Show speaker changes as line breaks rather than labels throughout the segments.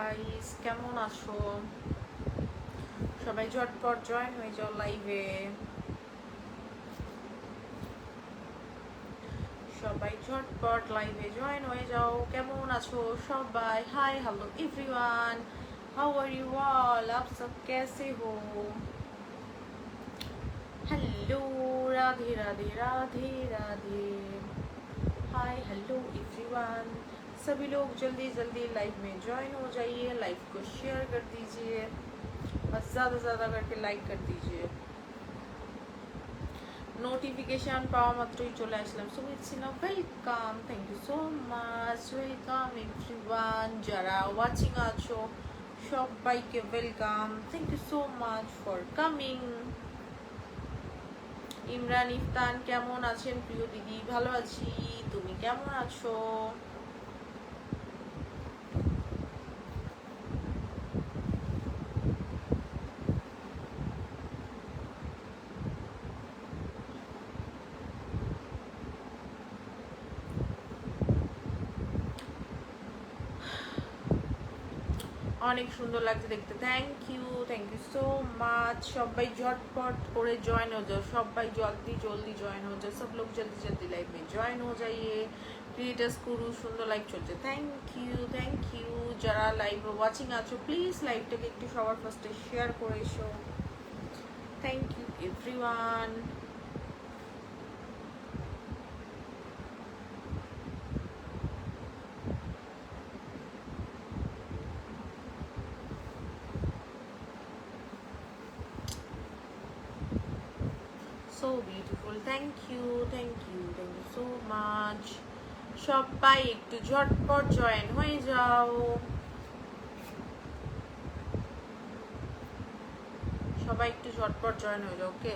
Guys, কেমন আছো? সবাই ঝটপট জয়েন হয়ে যাও লাইভে। সবাই ঝটপট লাইভে জয়েন হয়ে যাও। কেমন আছো সবাই? Hi hello everyone, how are you all? आप सब कैसे हो? Hello, Radhe Radhe Radhe Radhe. Hi hello everyone, सभी लोग जल्दी जल्दी लाइव में ज्वाइन हो जाइए। लाइव को शेयर कर दीजिए और ज़्यादा से ज़्यादा करके लाइक कर दीजिए। নোটিফিকেশন পাওয়া মাত্রই চলে আসলাম। Sumit welcome, thank you so much. Welcome everyone, যারা ওয়াচিং আছো সবাইকে welcome, thank you so much for coming. Imran Iftan, কেমন আছেন প্রিয় দিদি? ভালো আছি, তুমি কেমন আছো? অনেক সুন্দর লাগছে দেখতে, থ্যাংক ইউ সো মাচ। সবাই ঝটপট করে জয়েন हो जाओ, সবাই জলদি জলদি জয়েন हो जाओ, सब लोग जल्दी जल्दी लाइव में জয়েন हो जाइए। ক্রিয়েটার্স গুরু সুন্দর লাইভ চলছে, থ্যাংক ইউ। যারা লাইভ ওয়াচিং আছো প্লিজ লাইভটাকে একটু সবার ফার্স্টে শেয়ার করে এসো। Thank you everyone. So beautiful, thank you so much. সবাই একটু ঝটপট জয়েন হয়ে যাও, সবাই একটু ঝটপট জয়েন হয়ে যাও। ওকে,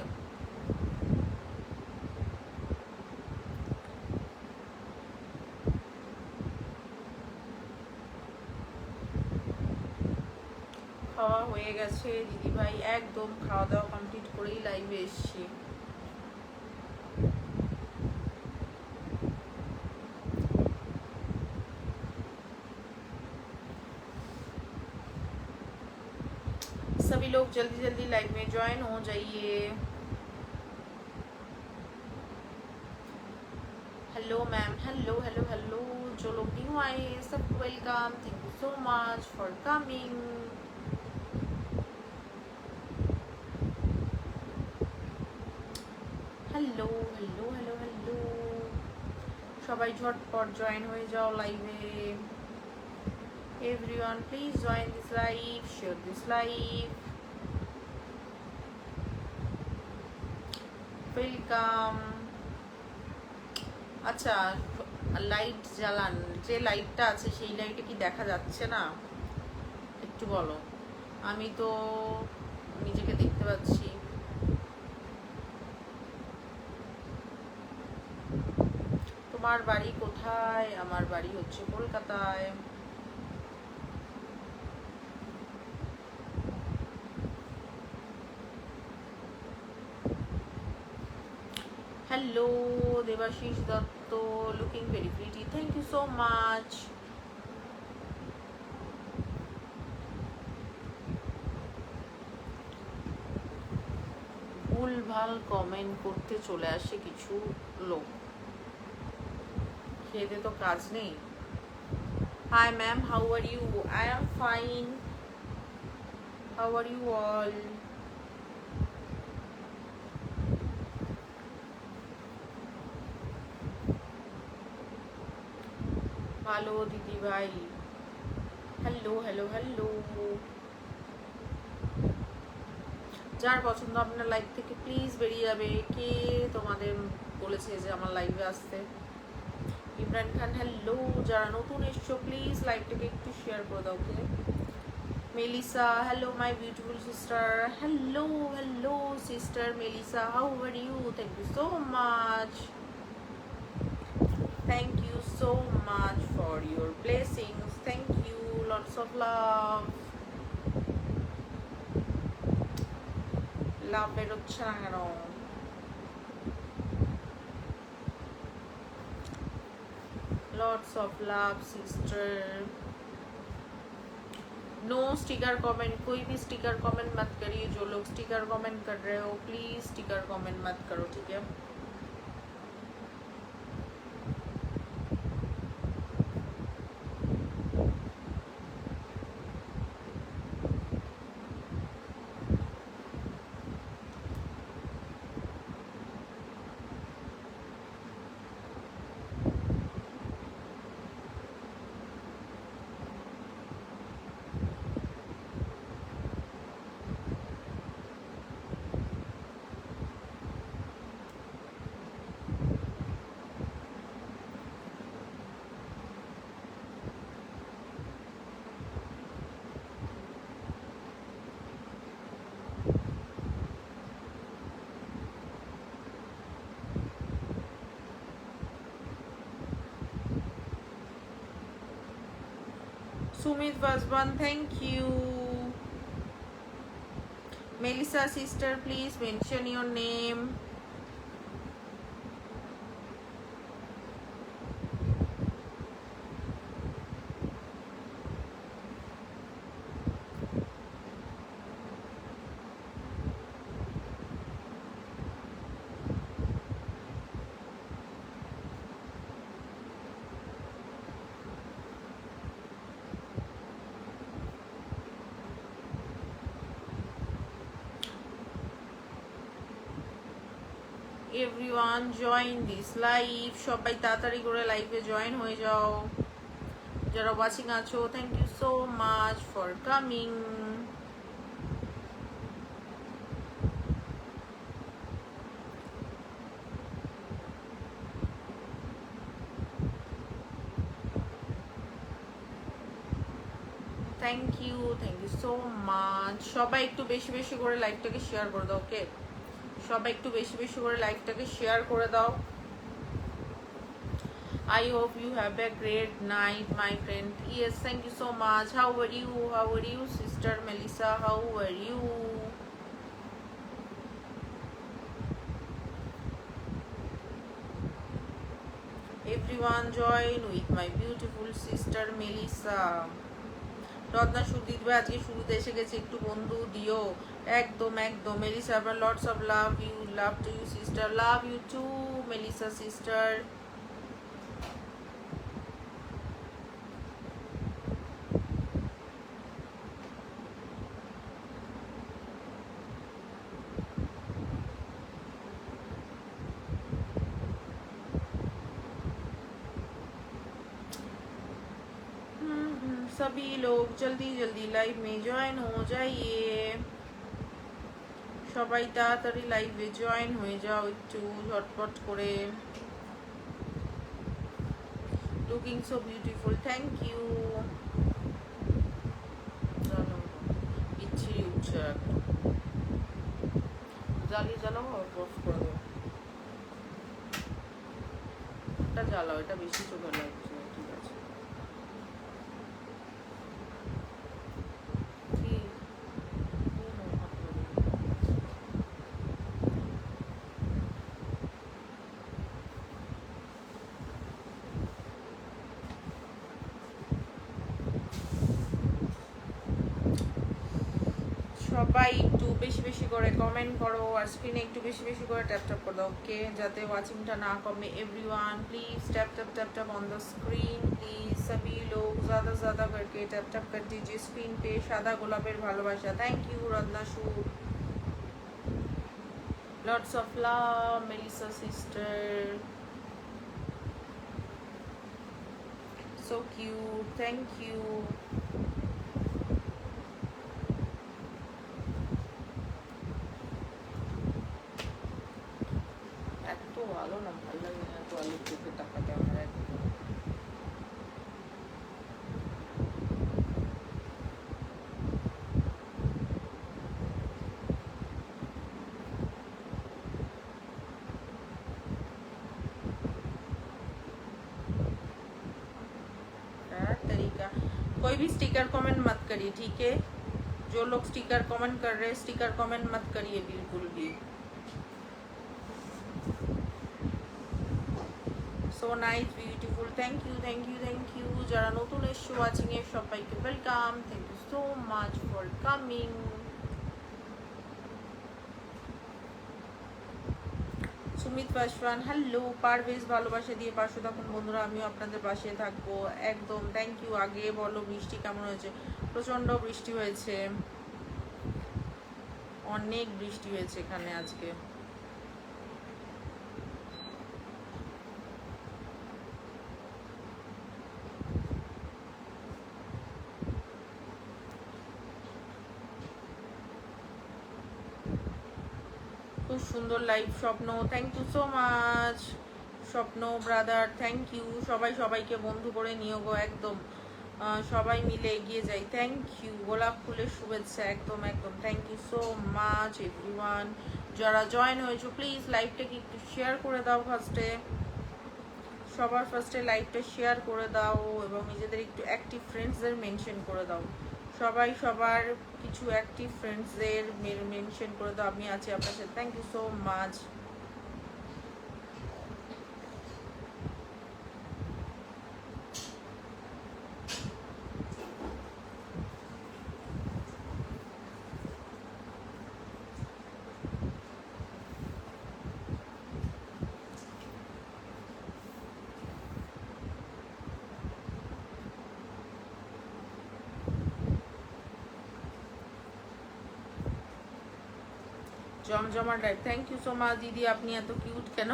খাওয়া হয়ে গেছে দিদি ভাই, একদম খাওয়া দাওয়া কমপ্লিট করেই লাইভে এসেছি। सभी लोग जल्दी जल्दी लाइव में ज्वाइन हो जाइए। Hello ma'am, hello hello hello. जो लोग न्यू आए हैं सबको welcome, thank you so much for coming. Hello hello hello hello, সবাই ঝটপট জয়েন হয়ে যাও লাইভে। everyone please join this live, share this live, welcome। আচ্ছা, লাইট জ্বালান, যে লাইটটা আছে সেই লাইটে কি দেখা যাচ্ছে না একটু বলো? আমি তো নিজেকে দেখতে পাচ্ছি। তোমার বাড়ি কোথায়? আমার বাড়ি হচ্ছে কলকাতায়। Hello Debashish Dutta, looking very pretty, thank you so much. ভুলভাল কমেন্ট করতে চলে আসে কিছু লোক, খেতে তো কাজ নেই। Hi ma'am, how are you? I am fine, how are you all? ভালো দিদি ভাই, হ্যালো হ্যালো হ্যালো। যার পছন্দ আপনার লাইভ থেকে প্লিজ বেরিয়ে যাবে। কে তোমাদের বলেছে যে আমার লাইভে আসতে? ইমরান খান, হ্যালো। যারা নতুন এসছো প্লিজ লাইভটাকে একটু শেয়ার করে দাও। Okay, Melissa, hello my beautiful sister, hello hello sister Melissa, how are you? Thank you so much, thank you so much for your blessings, thank you, lots of love. Love বেরোচ্ছে না কেন? lots of love sister. No sticker comment, कोई भी sticker comment मत करिए। जो लोग sticker comment कर रहे हो प्लीज स्टिकर कमेंट मत करो, ठीक है। Sumit Vasban, thank you. Melissa sister, please mention your name. Everyone join this live, সবাই তাড়াতাড়ি করে লাইভে জয়েন হয়ে যাও। যারা ওয়াচিং আছো, thank you so much for coming. Thank you so much. সবাই একটু বেশি বেশি করে লাইভটাকে শেয়ার করে দাও, ওকে? সবাই একটু বেশি বেশি করে লাইভটাকে শেয়ার করে দাও। I hope you have a great night, my friend. Yes, thank you so much. How are you? How are you, sister Melissa? How are you? Everyone join with my beautiful sister Melissa. Ratna Sudip ভাই আজকে শুরুতে এসে গেছে, একটু বন্ধু দিও। একদম একদম। মেলিসা আবার lots of love you, love to you sister, love you too Melissa sister. सभी लोग जल्दी जल्दी लाइव में जॉइन हो जाइए। সবাই তাড়াতাড়ি লাইভে জয়েন হয়ে যাও একটু ঝটপট করে। Looking so beautiful, thank you. ইচ্ছে উঠছে জ্বালিয়ে জ্বালাও, অফ করে দেবো। এটা জ্বালাও, এটা বেশি চোখে লাগছে। ঠিক আছে, সবাই একটু বেশি বেশি করে কমেন্ট করো আর স্ক্রিনে একটু বেশি বেশি করে ট্যাপ ট্যাপ করে দাও, ওকে? যাতে ওয়াচিংটা না কমে। Everyone please tap tap tap tap on the screen please. सभी लोग ज़्यादा ज़्यादा करके टैप टैप कर दीजिए स्क्रीन पे। সাদা গোলাপের ভালোবাসা, thank you Ratna Su. Lots of love Melissa sister, so cute, thank you. ভালো না, ভালো লাগে না তো আলুর চোখে তাকাতে আমার একদম। तरीका कोई भी स्टिकर कमेंट मत करिए, ठीक है? जो लोग स्टिकर कमेंट कर रहे हैं स्टिकर कमेंट मत करिए बिल्कुल भी। So nice beautiful, thank you thank you thank you. যারা নতুন এসছো ওয়াচিং এর সবাইকে welcome, thank you so much for coming. Sumit Paswan hello. Parvez ভালোবাসা দিয়ে পাশে থাকুন বন্ধুরা, আমিও আপনাদের পাশে থাকবো একদম, থ্যাংক ইউ। আগে বলো বৃষ্টি কেমন হয়েছে? প্রচন্ড বৃষ্টি হয়েছে, অনেক বৃষ্টি হয়েছে এখানে আজকে। খুব সুন্দর লাইভ স্বপ্ন, থ্যাংক ইউ সো মাচ স্বপ্ন ব্রাদার, থ্যাংক ইউ। সবাই সবাইকে বন্ধু করে নিয়ে গো একদম, সবাই মিলে এগিয়ে যাই, থ্যাংক ইউ। গোলাপ ফুলের শুভেচ্ছা, একদম একদম, thank you so much everyone. যারা জয়েন হয়েছো প্লিজ লাইভটাকে একটু শেয়ার করে দাও ফার্স্টে, সবার ফার্স্টে লাইভটা শেয়ার করে দাও এবং নিজেদের একটু অ্যাক্টিভ ফ্রেন্ডসদের মেনশন করে দাও। সবাই সবার কিছু অ্যাক্টিভ ফ্রেন্ডসদের মেনশন করে দাও, আমি আছি আপনার সাথে, থ্যাংক ইউ সো মাচ। জমজমার life, thank you so much दीदी, আপনি এত কিউট কেন?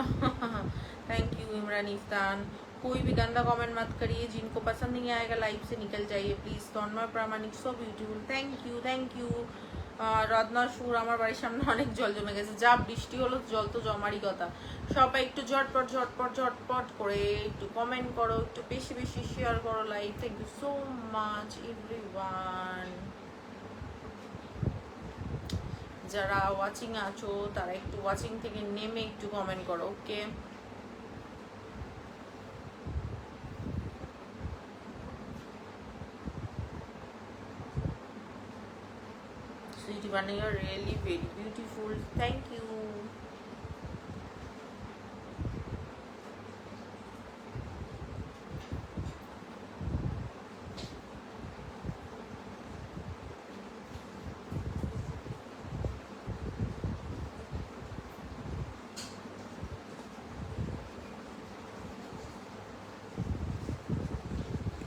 Thank you Imran Iftan. कोई भी गंदा कमेंट मत करिए, जिनको पसंद नहीं आएगा लाइव से निकल जाइए please. Tanmay Pramanik so beautiful, thank you thank you. Ratna Sur, আমার বাড়ির সামনে অনেক জল জমে গেছে, যা বৃষ্টি হলো জল তো জমারই কথা। সবাই একটু ঝটপট ঝটপট ঝটপট করে একটু কমেন্ট করো, একটু বেশি বেশি শেয়ার করো live, thank you so much everyone. যারা ওয়াচিং আছো তারা একটু ওয়াচিং থেকে নেমে একটু কমেন্ট করো, okay? Sweetie bunny, you are really very beautiful, thank you.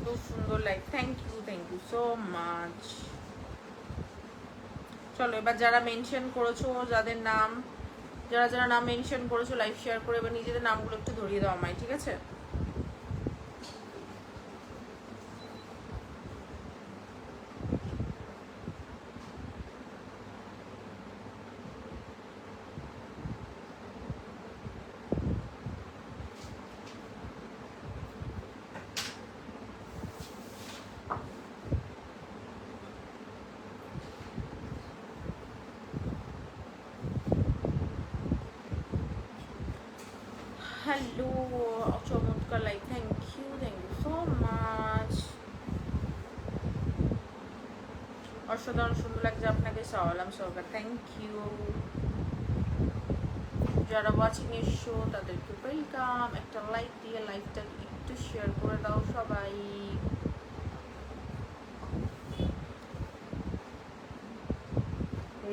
খুব সুন্দর life, thank you so much. চলো এবার যারা মেনশন করেছো, যাদের নাম, যারা যারা নাম মেনশন করেছো লাইভ শেয়ার করে এবার নিজেদের নামগুলো একটু ধরিয়ে দাও আমায়, ঠিক আছে? হ্যালো, চমৎকার live, thank you so much. অসাধারণ সুন্দর লাগছে আপনাকে, সাওয়ালাম সরকার, থ্যাংক ইউ। যারা ওয়াচিং এসছো তাদেরকে ওয়েলকাম, একটা লাইক দিয়ে লাইভটা একটু শেয়ার করে দাও সবাই।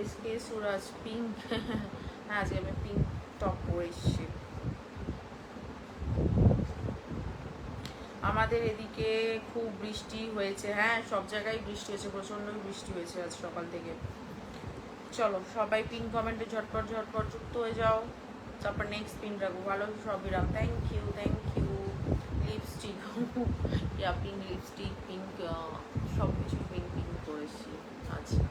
এসকে সুরাজ পিঙ্ক, হ্যাঁ আজকে আমি পিঙ্ক টপ পরে এসেছি। আমাদের এদিকে খুব বৃষ্টি হয়েছে, হ্যাঁ সব জায়গায় বৃষ্টি হয়েছে, প্রচন্ড বৃষ্টি হয়েছে আজ সকাল থেকে। চলো সবাই পিন কমেন্টে ঝটপট ঝটপট যুক্ত হয়ে যাও, তারপর নেক্সট পিন রাখবো। ভালো Sabiram, thank you lipstick, yeah pink lipstick, pink সব কিছু পিঙ্ক পিঙ্ক করেছি। আচ্ছা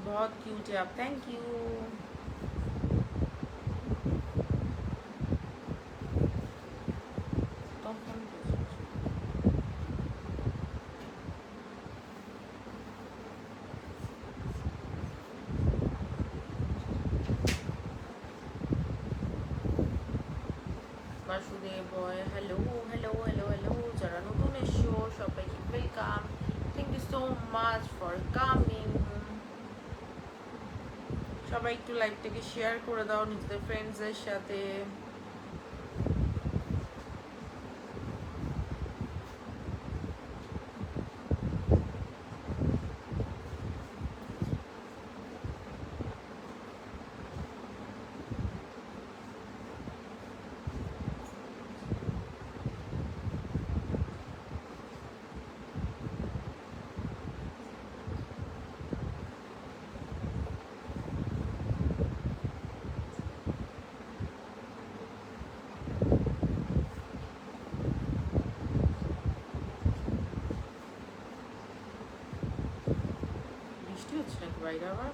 बहुत क्यूट है आप, thank you. Basudeb boy, hello hello hello hello. যারা নতুন এসছো সবাইকে welcome, thank you so much for coming. সবাই একটু লাইভটাকে শেয়ার করে দাও নিজেদের ফ্রেন্ডসদের সাথে। বৃষ্টি হচ্ছে নাকি বাইরে আবার?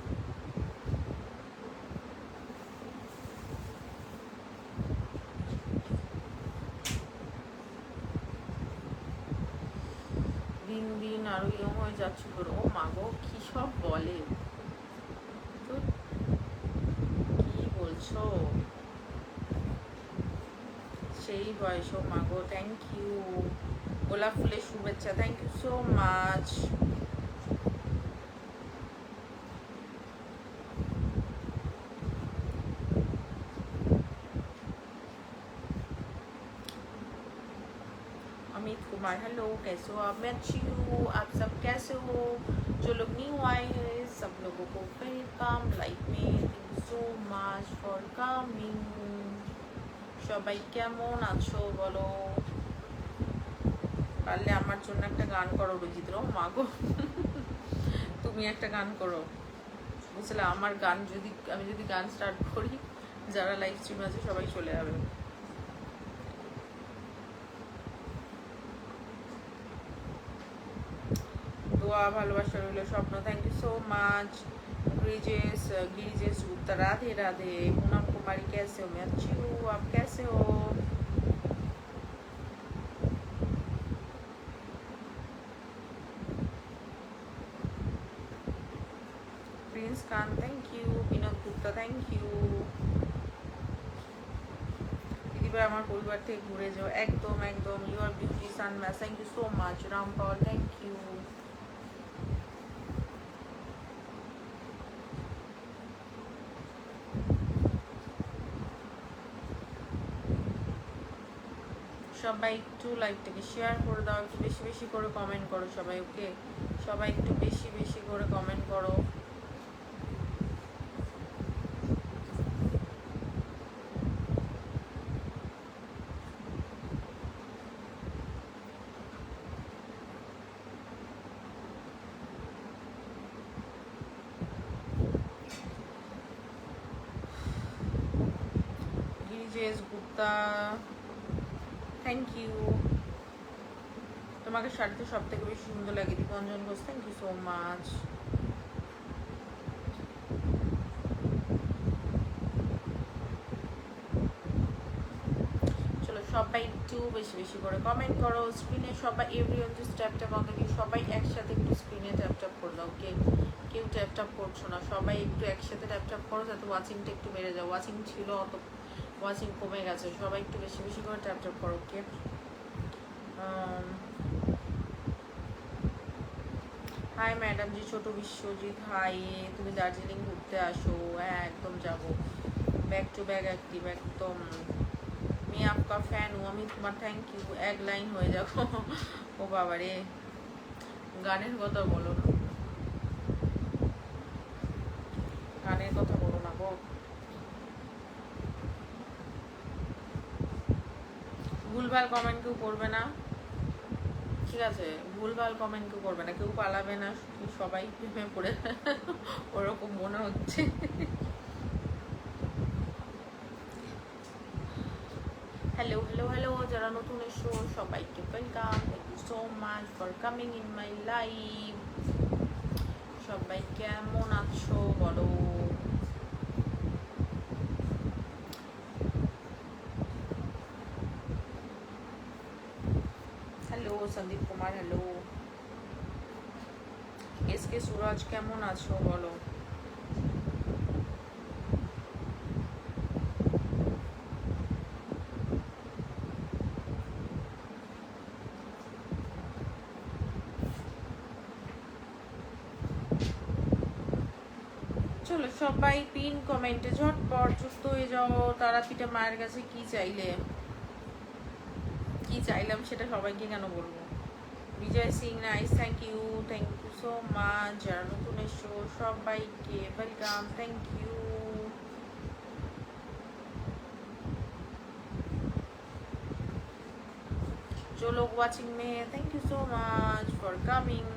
দিন দিন আরো ইয়ং হয়ে যাচ্ছে তোর। ও মা গো, কি সব বলে, তো কি বলছো? সেই বয়স। ও মা গো, থ্যাংক ইউ। গোলাপ ফুলের শুভেচ্ছা, thank you so much. Amit Kumar hello, कैसे हो आप? मैं अच्छी हूँ, आप सब कैसे हो? जो लोग न्यू आए हैं सब लोगों को वेलकम लाइफ में। थैंक यू सो माच फॉर কামিং। সবাই কেমন আছো বলো? পারলে আমার জন্য একটা গান করো রুজিত। ও মা গো, তুমি একটা গান করো বুঝলে। আমার গান যদি আমি যদি গান স্টার্ট করি, যারা লাইভ স্ট্রিম আছে সবাই চলে যাবে। দোয়া ভালোবাসা রইল, Swapna thank you so much. Girijesh Gupta Radhe Radhe. Poonam Kumari कैसे हो? मैं अच्छी हूँ, आप कैसे हो? Prince Khan thank you. Vinod Gupta thank you. দিদিভাই আমার পরিবার থেকে ঘুরে যাও। একদম একদম, ইউ আর বিউটি সানম্যাস, thank you so much. Rampal thank you. সবাই একটু লাইভটাকে শেয়ার করে দাও, একটু বেশি বেশি করে কমেন্ট করো সবাই, ওকে? সবাই একটু বেশি বেশি করে কমেন্ট করো। Girijesh Gupta thank you. তোমাকে শাড়িতে সব থেকে বেশি সুন্দর লাগে Dipanjan Ghosh, thank you so much. চলো সবাই একটু বেশি বেশি করে কমেন্ট করো। স্ক্রিনে সবাই everyone just tap tap on the, সবাই একসাথে একটু স্ক্রিনে ট্যাপ ট্যাপ করে দাও। কেউ ট্যাপ ট্যাপ করছো না, সবাই একটু একসাথে ট্যাপ ট্যাপ করো যাতে ওয়াচিংটা একটু বেড়ে যায়। ওয়াচিং ছিল অত, ওয়াচিং কমে গেছে। সবাই একটু বেশি বেশি করে ট্যাপ ট্যাপ করো, ওকে? হাই ম্যাডাম জি, ছোট বিশ্বজিৎ হাই। তুমি দার্জিলিং ঘুরতে আসো? হ্যাঁ একদম যাবো, ব্যাক টু ব্যাক অ্যাক্টিভ একদম। আমি आपका ফ্যান हूँ। আমি তোমার থ্যাংক ইউ। এক লাইন হয়ে যাবো। ও বাবা রে, গানের কথা বলো না, গানের কথা বলো না গো। ভুলভাল কমেন্ট কেউ করবে না, ঠিক আছে? ভুলভাল কমেন্ট কেউ করবে না, কেউ পালাবে না, সবাই প্রেমে পড়ে ওরকম মনে হচ্ছে। হ্যালো হ্যালো হ্যালো, যারা নতুন এসো সবাইকে welcome, thank you so much for coming in my live. সবাই কেমন আছো বলো? Hello Sandip Kumar, hello. S K Suraj কেমন আছো বলো? চলো সবাই পিন কমেন্টে ঝটপট যুক্ত হয়ে যাও। তারাপীঠে মায়ের কাছে কি চাইলে, কি চাইলাম সেটা সবাইকে কেন বলবো। Vijay Singh nice, thank you so much. যারা নতুন এসছো সবাইকে ওয়েলকাম, থ্যাংক ইউ। जो लोग वाचिंग में है, thank you so much for coming.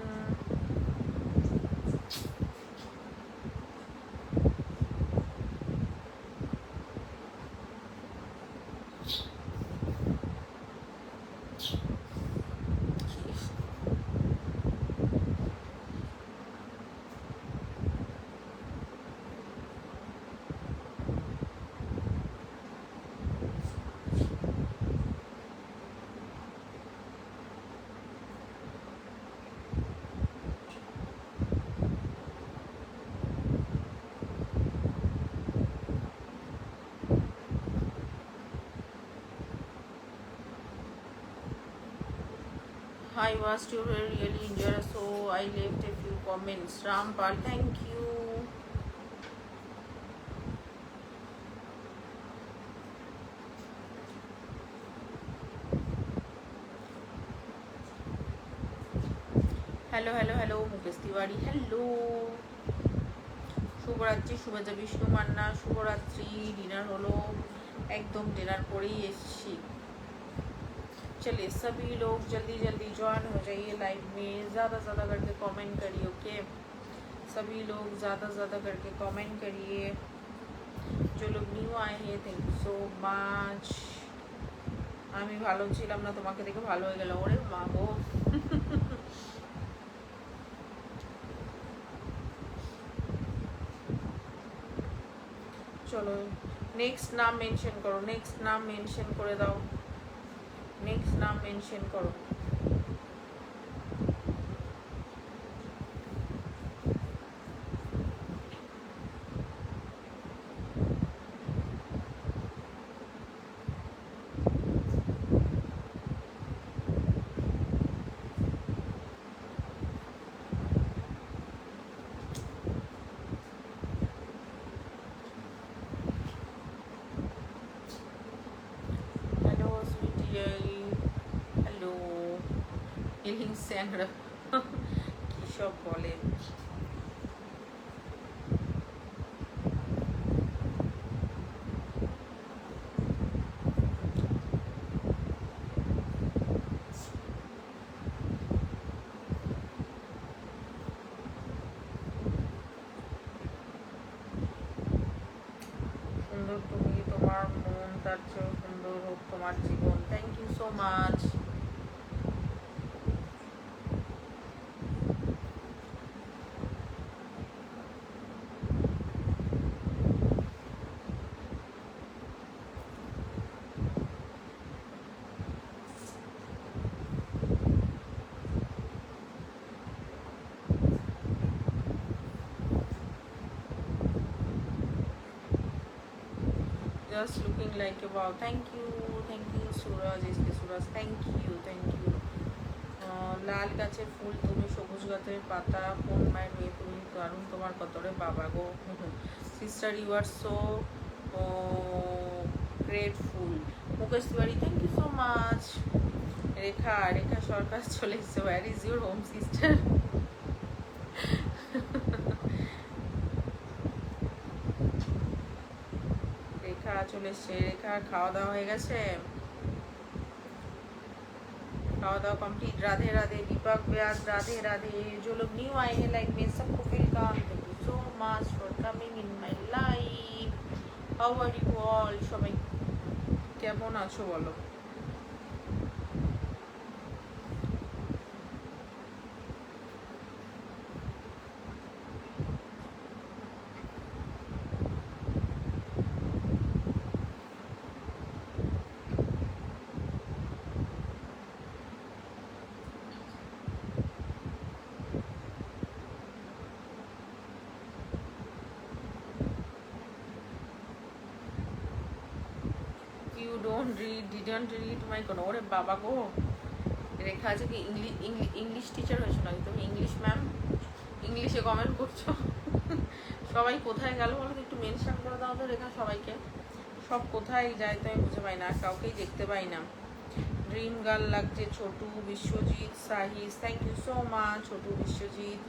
I was to really enjoy, so I left a few comments. Rampal, thank you. Hello hello hello Mukesh Tiwari, hello, শুভরাত্রি, শুভেচ্ছা বিষ্ণু মান্না, শুভরাত্রি। ডিনার হলো, একদম ডিনার করেই এসেছি। चलिए सभी लोग जल्दी जल्दी ज्वाइन हो जाइए लाइव में, ज़्यादा ज़्यादा करके कमेंट करिए। ओके, सभी लोग ज़्यादा ज़्यादा करके कमेंट करिए। जो लोग न्यू आए हैं थैंक यू सो মাচ। আমি ভালো ছিলাম না, তোমাকে দেখে ভালো হয়ে গেল। ওরে মা গো, চলো নেক্সট নাম মেনশন করো, নেক্সট নাম মেনশন করে দাও, নেক্সট নাম মেনশন করো। হ্যালো হিলিং স্যাংরা কি সব বলে। সুন্দর তুমি, তোমার মন তার চেয়েও সুন্দর হোক তোমার জীবন। Thank you so much. Just looking like a wow. Thank you Suraj, SK Suraj, thank you লাল গাছের ফুল তুমি, সবুজ গাছের পাতা, কোন মায়ের মেয়ে তুমি, দারুণ তোমার কতরে বাবা গো। Sister you are so grateful. Mukesh Tiwari, thank you so much. Rekha Sarkar চলে এসেছে, where is your home sister. Rekha চলে এসছে, রেখার খাওয়া দাওয়া হয়ে গেছে, खावा दावा कंप्लीट। राधे राधे दीपक व्यास, राधे राधे। जो लोग न्यू आए हैं लाइक में सबको welcome, thank you so much for coming in my life. How are you all, সবাই কেমন আছো বলো। ডিডন্ট রিড মাই কোনো, ওরে বাবা গো। রেখা আছে কি ইংলিশ টিচার হয়েছো নাকি তুমি? ইংলিশ ম্যাম, ইংলিশে কমেন্ট করছো। সবাই কোথায় গেল বলো তো, একটু মেনশন করে দাও তো রেখা সবাইকে। সব কোথায় যায় তো আমি বুঝে পাই না, কাউকেই দেখতে পাই না। ড্রিম গার্ল লাগছে ছোটু, বিশ্বজিৎ, সাহিস, thank you so much Chhotu, Biswajit.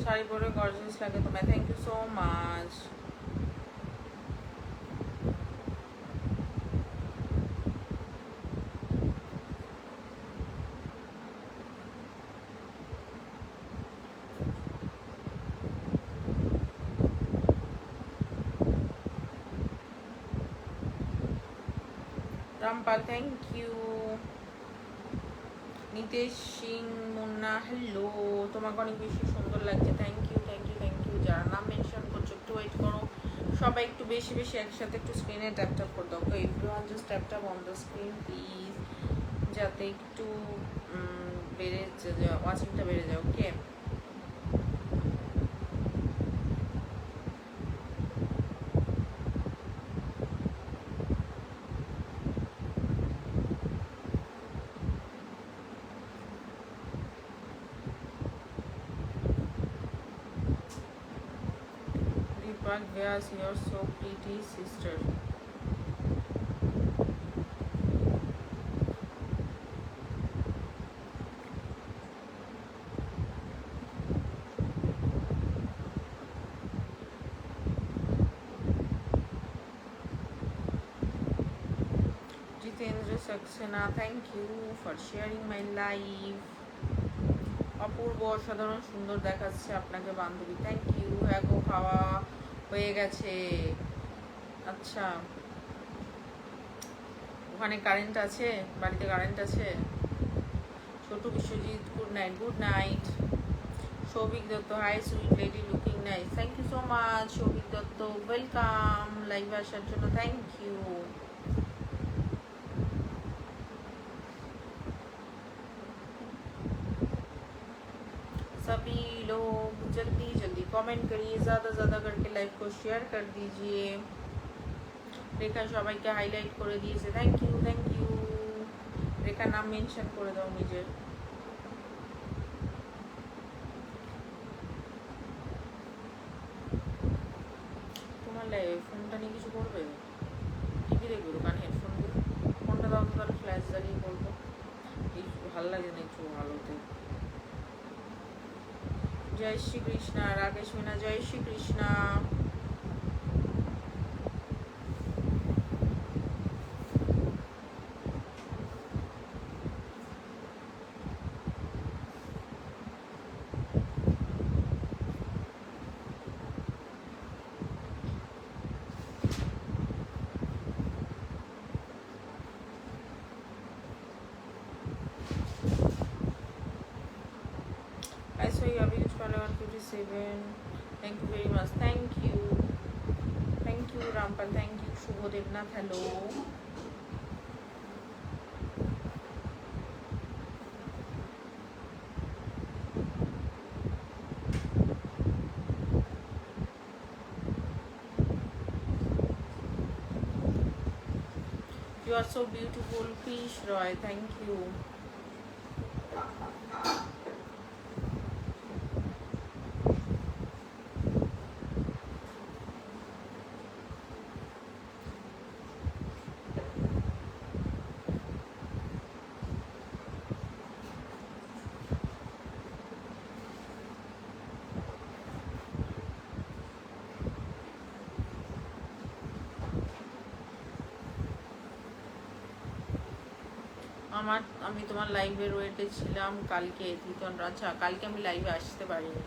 শাড়ি পরে গর্জিয়াস লাগে তোমায়, thank you so much. Rampal thank you. Nitesh Singh Munna hello, তোমাকে অনেক বেশি সুন্দর লাগছে, thank you thank you thank you. যারা নাম মেনশন করছো একটু ওয়েট করো, সবাই একটু বেশি বেশি একসাথে একটু স্ক্রিনে ট্যাপ ট্যাপ করে দাও। Everyone just tap tap on the screen please, যাতে একটু বেড়ে ওয়াচিংটা বেড়ে যায়। ওকে, Deepak Vyas, you're so pretty sister. Jitendra Saxena, thank you for sharing my life. অপূর্ব, অসাধারণ সুন্দর দেখাচ্ছে আপনাকে বান্ধবী, থ্যাংক ইউ। হ্যাঁ গো, খাওয়া হয়ে গেছে। আচ্ছা, ওখানে কারেন্ট আছে? বাড়িতে কারেন্ট আছে? ছোট, Biswajit good night, good night. Souvik Dutta, hi sweet lady looking nice, thank you so much Souvik Dutta, welcome লাইভে আসার জন্য, থ্যাংক ইউ। सभी लोग जल्दी जल्दी कमेंट करिए, ज़्यादा ज़्यादा करके लाइव को शेयर कर दीजिए। রেখা সবাইকে হাইলাইট করে দিয়েছে, থ্যাংক ইউ থ্যাংক ইউ। রেখা নাম মেনশন করে দাও নিজের। তোমার ফোনটা নিয়ে কিছু করবে? টিভি দেখবে দোকানে হেডফোন দিয়ে? ফোনটা দাও তো, তাহলে ফ্ল্যাশ জ্বালিয়ে করবো। এই ভালো লাগে না একটু ভালোতে। जय श्री कृष्णा राकेश मीना, जय Shri Krishna. I saw you having follow on 57. Thank you very much. Thank you. Thank you Rampal. Thank you Shubho Devnath. Hello. You are so beautiful, Krish Roy. Thank you. আমি তোমার লাইভের ওয়েটে ছিলাম কালকে তিতন। আচ্ছা, কালকে আমি লাইভে আসতে পারিনি।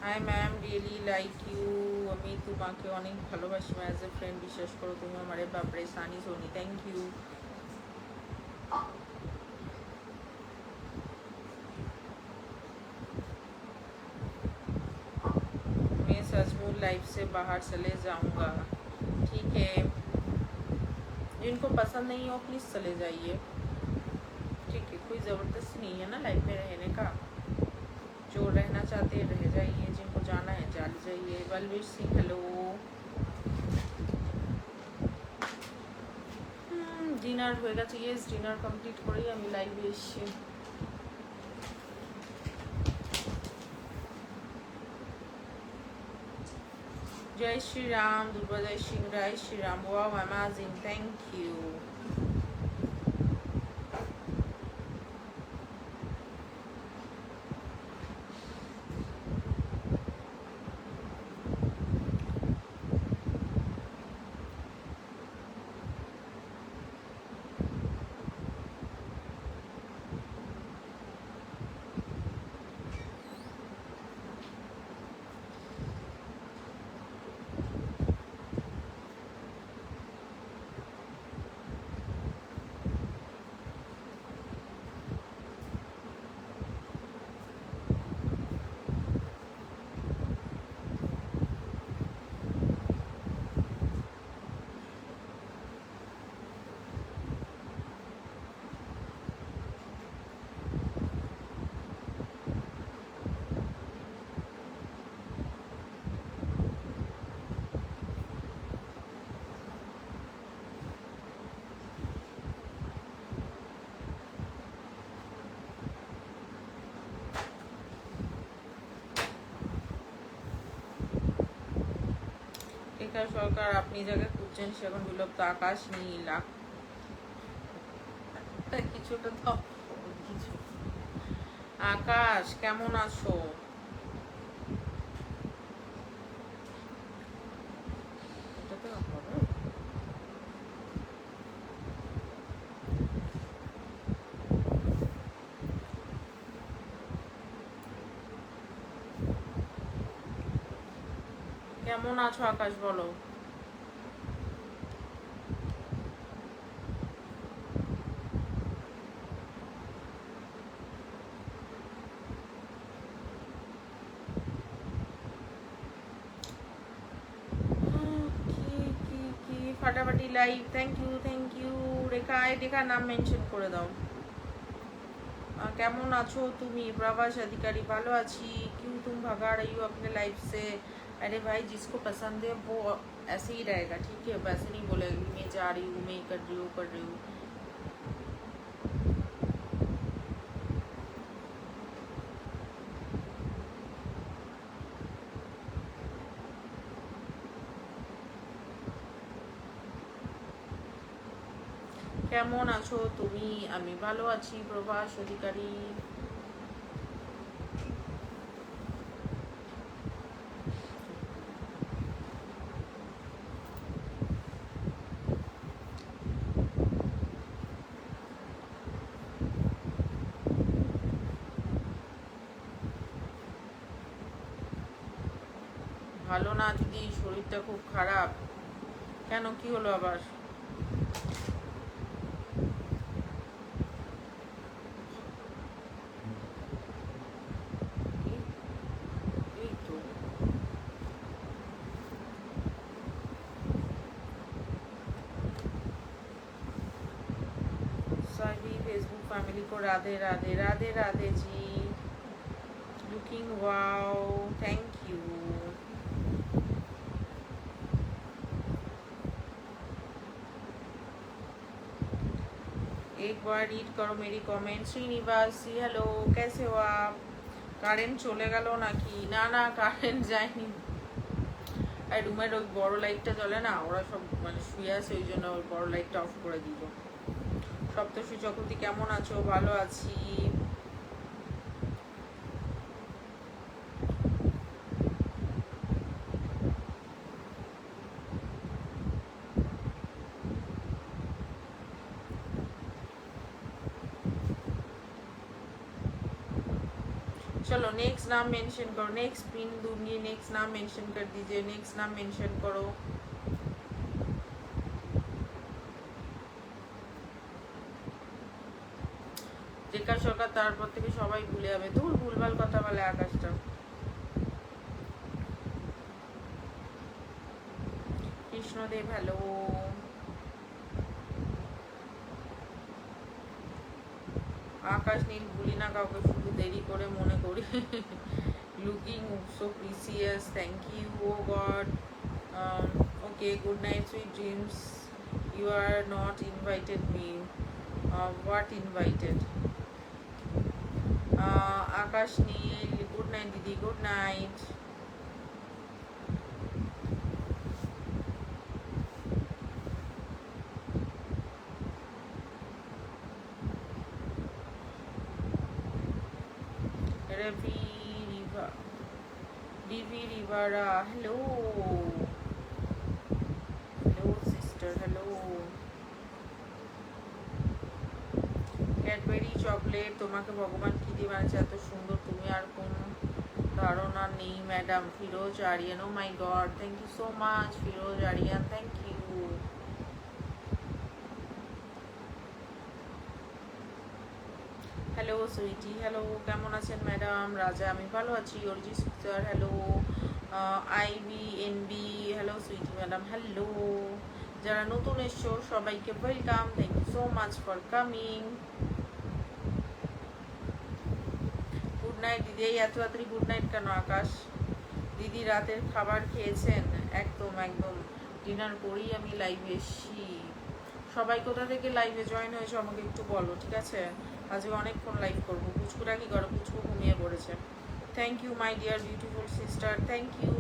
Hi ma'am, really like you. আমি তোমাকে অনেক ভালোবাসি অ্যাজ এ ফ্রেন্ড, বিশ্বাস করো তুমি আমার বাপরে। Sunny Soni, thank you. मैं सचमुच लाइफ से बाहर चले जाऊंगा, ठीक है। जिनको पसंद नहीं हो प्लीज़ चले जाइए, ठीक है। कोई ज़बरदस्ती नहीं है ना लाइफ में रहने का, जो रहना चाहते हैं रह जाइए, जिनको जाना है चले जाइए। बलवीर सिंह हेलो। ডিনার হয়ে গেছে, ইয়েস ডিনার কমপ্লিট করেই আমি লাইভে এসেছি। জয় Shriram, Durgajoy Singh Roy Shriram, wow amazing, thank you. Sarkar আপনি যাকে খুঁজছেন সে এখন বিলুপ্ত আকাশ নীল কিছুটা তো কিছু। আকাশ কেমন আছো? কেমন আছো আকাশ বলো? ফাটাফাটি লাইভ, থ্যাংক ইউ রেখা। রেখা নাম মেনশন করে দাও। কেমন আছো তুমি? प्रवास अधिकारी ভালো আছি। क्यों तुम भगा रही हो अपने लाइफ से? अरे भाई जिसको पसंद है वो ऐसे ही रहेगा, ठीक है। वैसे नहीं बोलेगा मैं जा रही हूँ, मैं कर रही हूँ, कर रही हूँ। কেমন আছো তুমি? আমি ভালো আছি প্রভাস অধিকারী। ভালো না দিদি, শরীরটা খুব খারাপ। কেন, কি হলো আবার? फेसबुक फैमिली को Radhe Radhe, Radhe Radhe ji. Looking wow, thank you. एक बार रीड करो मेरी कमेंट। श्रीनिवास हेलो, कैसे हो आप? কারেন্ট চলে গেল নাকি? না না কারেন্ট যায়নি। আর রুমের ওই বড় লাইটটা জ্বলে না, ওরা সব মানে শুয়ে আছে, ওই জন্য ওই বড় লাইটটা অফ করে দিল। সপ্তর্ষি চক্রবর্তী কেমন আছো? ভালো আছি। चलो नेक्स्ट नाम मेंशन करो, नेक्स्ट पिन दूंगी, नेक्स्ट नाम मेंशन कर दीजिए, नेक्स्ट नाम मेंशन करो। রেখা সরকার তারপর থেকে সবাই ভুলে যাবে। দূর ভুলভাল কথা বলে আকাশটা। কৃষ্ণদেব হ্যালো। আকাশ নীল ভুলি না কাউকে, শুধু দেরি করে মনে করি। Looking so precious, thank you oh God. Okay, good night, sweet dreams. You are not invited me. What invited? Akash Neel, good night দিদি, good night. Divi Rivera, hello hello sister, hello. Cadbury chocolate, তোমাকে ভগবান কি দিয়ে বানিয়েছে এত সুন্দর, তুমি আর কোন ধারণা নেই madam. Firoz Ariyan, oh my god, thank you so much Firoz Aryan, thank you. Hello sweetie, hello, কেমন আছেন ম্যাডাম? রাজা, আমি ভালো আছি। Arijit sir, hello. IBNB, hello sweetie madam, hello. যারা নতুন এসছো সবাইকে welcome, thank you so much for coming. Good night দিদি। এই এত রাত্রি গুড নাইট কেন আকাশ? দিদি রাতের খাবার খেয়েছেন? একদম একদম, ডিনার করেই আমি লাইভে এসছি। সবাই কোথা থেকে লাইভে জয়েন হয়েছে আমাকে একটু বলো, ঠিক আছে? আজকে অনেকক্ষণ লাইভ করবো। পুচকুরা কি করো? পুচকু ঘুমিয়ে পড়েছে। Thank you my dear beautiful sister, thank you.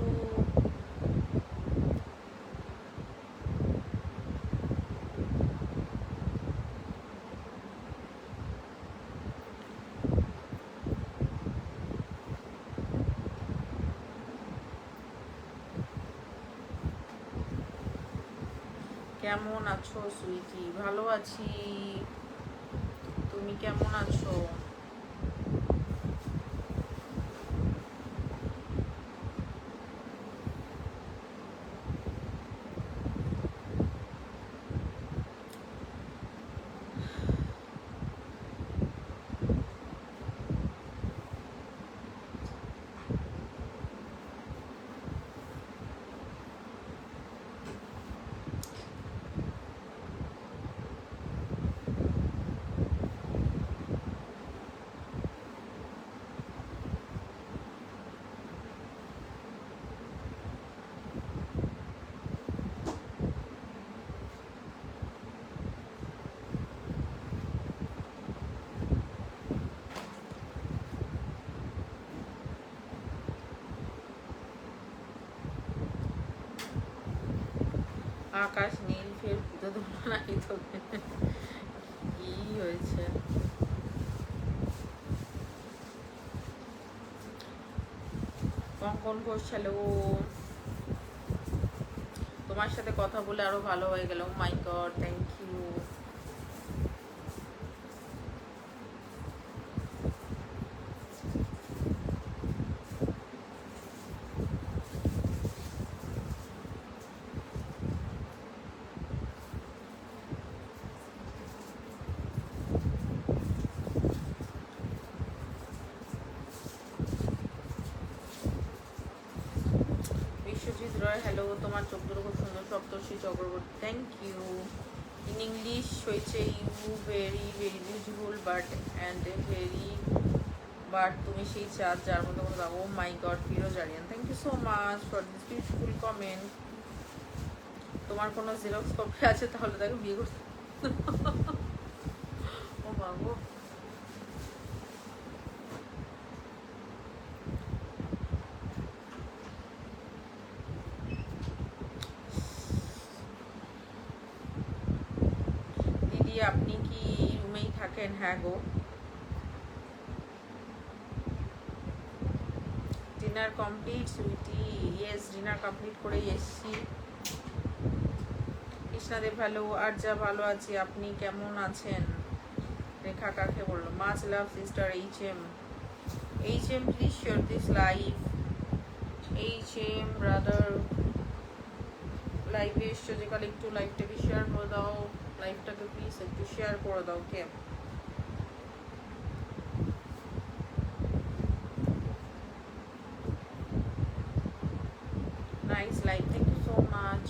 কেমন আছো সুইটি? ভালো আছি, তুমি কেমন আছো? আকাশ নীল, ফের পুজো দেবো নাকি তোকে? কি হয়েছে? কঙ্কন ঘোষ, হ্যালো। তোমার সাথে কথা বলে আরো ভালো হয়ে গেল, my god, thank you. Biswajit Roy, hello. তোমার চোখ দুটো খুব সুন্দর, Saptarshi Chakraborty, thank you. In English হয়েছে you very very beautiful but and very, but তুমি সেই চাঁদ যার মতো কোনো দাও। Oh my God, Firoz Aryan, thank you so much for this beautiful comment. তোমার কোনো জেরক্স কপি আছে? তাহলে তাকে বিয়ে করতে। ও বাবু, দিদি আপনি কি রুমেই থাকেন? হ্যাঁ গো। Dinner complete sweetie? Yes, dinner complete করেই এসছি। কৃষ্ণাদেব, হ্যালো। আর যা ভালো আছি, আপনি কেমন আছেন? রেখা কাকে বললো? Much love sister HM। HM please share this live. HM brother, লাইভে এসছো যে কাল একটু লাইভটাকে শেয়ার করে দাও, লাইভটাকে প্লিজ একটু শেয়ার করে দাও। কে nice live, thank you so much.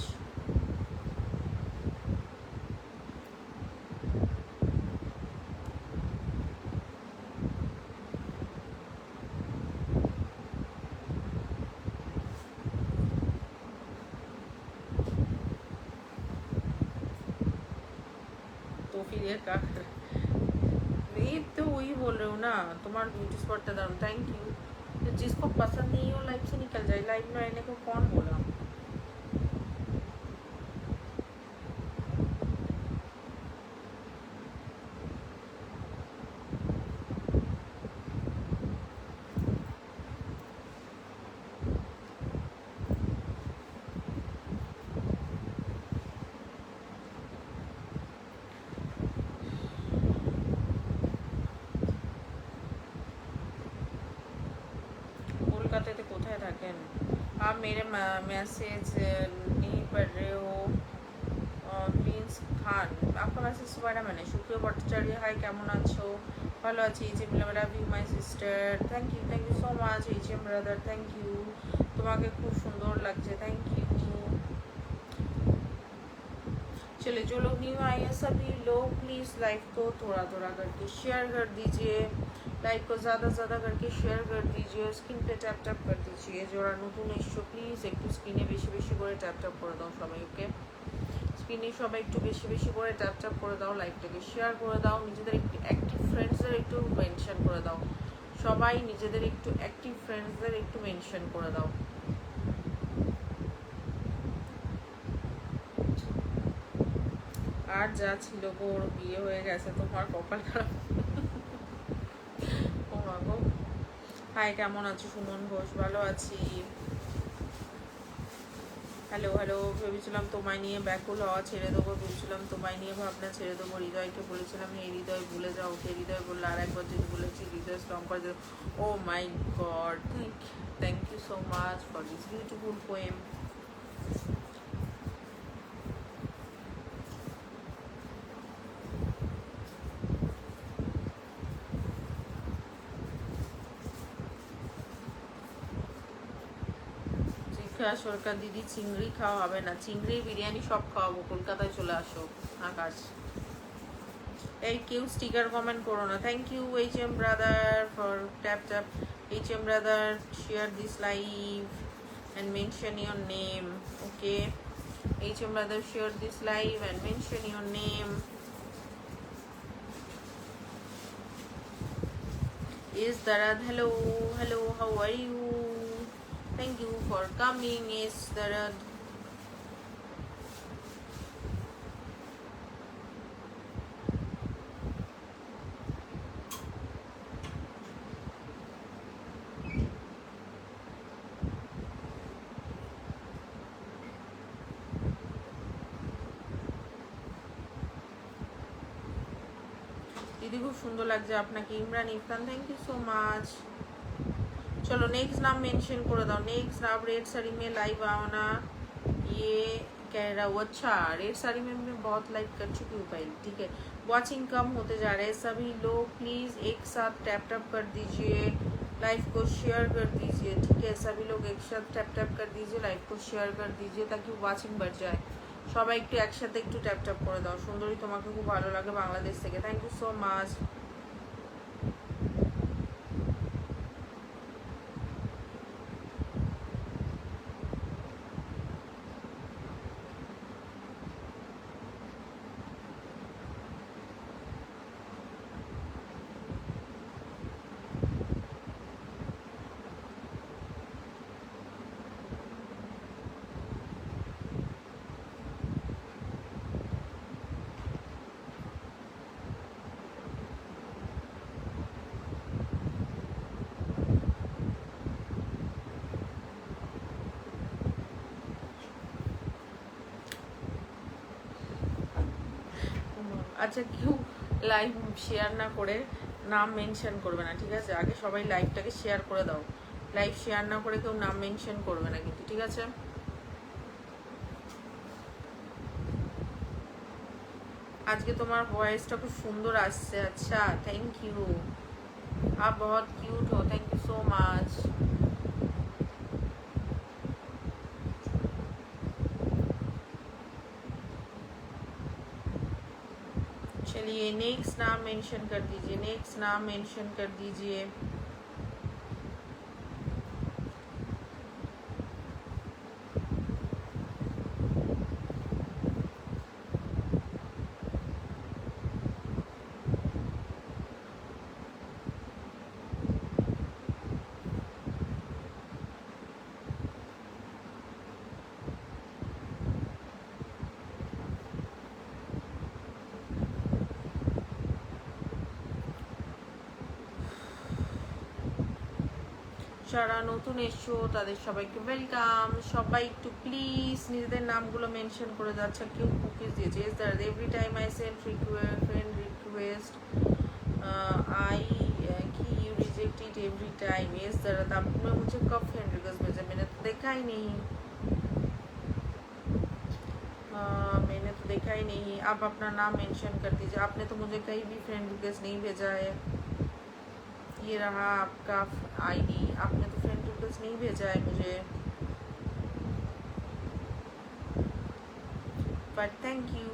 फिर ये क्या कर ये तो वही बोल रहे हो ना, तुम्हारा ब्यूटी स्पॉट दाम, थैंक यू। तो जिसको पसंद नहीं हो लाइफ से निकल जाए, लाइफ में रहने को कौन बोला। কলকাতাতে কোথায় থাকেন? आप मेरे मैसेज नहीं पढ़ रहे हो প্রিন্স খান, आपका मैसेज पढ़ा मैंने। সুপ্রিয় ভট্টাচার্য, হাই কেমন আছো? ভালো আছি। HM love you my sister, thank you so much HM brother, thank you. তোমাকে খুব সুন্দর লাগছে, থ্যাংক ইউ। चलिए जो लोग न्यू आए हैं सभी लोग प्लीज़ लाइव को थोड़ा थोड़ा करके शेयर कर दीजिए, लाइव को ज़्यादा ज़्यादा करके शेयर कर दीजिए, स्क्रीन पे टैप टैप कर दीजिए। जोड़ा नतून एसो प्लिज একটু স্ক্রিনে বেশি বেশি করে ট্যাপ ট্যাপ করে দাও সবাই, ওকে? স্ক্রিনে সবাই একটু বেশি বেশি করে ট্যাপ ট্যাপ করে দাও, লাইভটাকে শেয়ার করে দাও, নিজেদের একটু অ্যাক্টিভ ফ্রেন্ডসদের একটু মেনশন করে দাও, সবাই নিজেদের একটু অ্যাক্টিভ ফ্রেন্ডসদের একটু মেনশন করে দাও। আর যা ছিল গো, ওর বিয়ে হয়ে গেছে, তোমার কপাল খারাপ। ও মা গো। হাই কেমন আছো? সুমন ঘোষ, ভালো আছি। Hello hello. ভেবেছিলাম তোমায় নিয়ে ব্যাকুল হওয়া ছেড়ে দেবো, ভেবেছিলাম তোমায় নিয়ে ভাবনা ছেড়ে দেবো। হৃদয়কে বলেছিলাম এই হৃদয় ভুলে যাও, ওকে হৃদয় বললো আর একবার যদি বলেছি হৃদয় স্ট্রং করে দেবো। Oh my god, thank you so much for this beautiful poem. Sarkar দিদি চিংড়ি খাওয়া হবে না, চিংড়ি বিরিয়ানি সব খাওয়াবো, কলকাতায় চলে আসো। আকাশ, এই কেউ স্টিকার কমেন্ট করো না। Thank you H M brother for tap tap. H M brother share this live and mention your name, okay? H M brother share this live and mention your name. Is Darad, hello hello, how are you? Thank you for coming. Is Darad, দিদি খুব সুন্দর লাগছে আপনাকে। Imran Irfan, thank you so much. चलो next नाम mention कर दो। Next आप रेड साड़ी में लाइव आओ ना, ये कह रहा हूँ। अच्छा, रेड साड़ी में मैं बहुत लाइव कर चुकी हूँ पहले, ठीक है? वॉचिंग कम होते जा रहे हैं, सभी लोग प्लीज़ एक साथ टैप टैप कर दीजिए, लाइव को शेयर कर दीजिए, ठीक है? सभी लोग एक साथ टैप टैप कर दीजिए, लाइव को शेयर कर दीजिए ताकि वॉचिंग बढ़ जाए। সবাই একটু একসাথে একটু ট্যাপ ট্যাপ করে দাও। সুন্দরী তোমাকে খুব ভালো লাগে বাংলাদেশ থেকে, থ্যাংক ইউ সো মাচ। আচ্ছা, কেউ লাইভ শেয়ার না করে নাম মেনশন করবে না, ঠিক আছে? আগে সবাই লাইভটাকে শেয়ার করে দাও, লাইভ শেয়ার না করে কেউ নাম মেনশন করবে না কিন্তু, ঠিক আছে? আজকে তোমার ভয়েসটা খুব সুন্দর আসছে। আচ্ছা, থ্যাংক ইউ। आप बहुत क्यूट हो, थैंक यू सो मच। चलिए नेक्स्ट नाम मेंशन कर दीजिए, नेक्स्ट नाम मेंशन कर दीजिए। যারা নতুন এসছো তাদের সবাইকে ওয়েলকাম। সবাই একটু প্লিজ নিজেদের নামগুলো মেনশন করে যাচ্ছে। কেউ কুকিজ দিয়েছে, is that every time I send friend request I कि you reject it every time. Yes Dard, आपने मुझे कब फ्रेंड रिक्वेस्ट भेजा? मैंने तो देखा ही नहीं। मैंने तो देखा ही नहीं। आप अपना नाम मेंशन कर दीजिए। आपने तो मुझे कहीं भी फ्रेंड रिक्वेस्ट नहीं भेजा है। ये रहा आपका आईडी, आपने तो फ्रेंड रिक्वेस्ट नहीं भेजा है मुझे। But thank you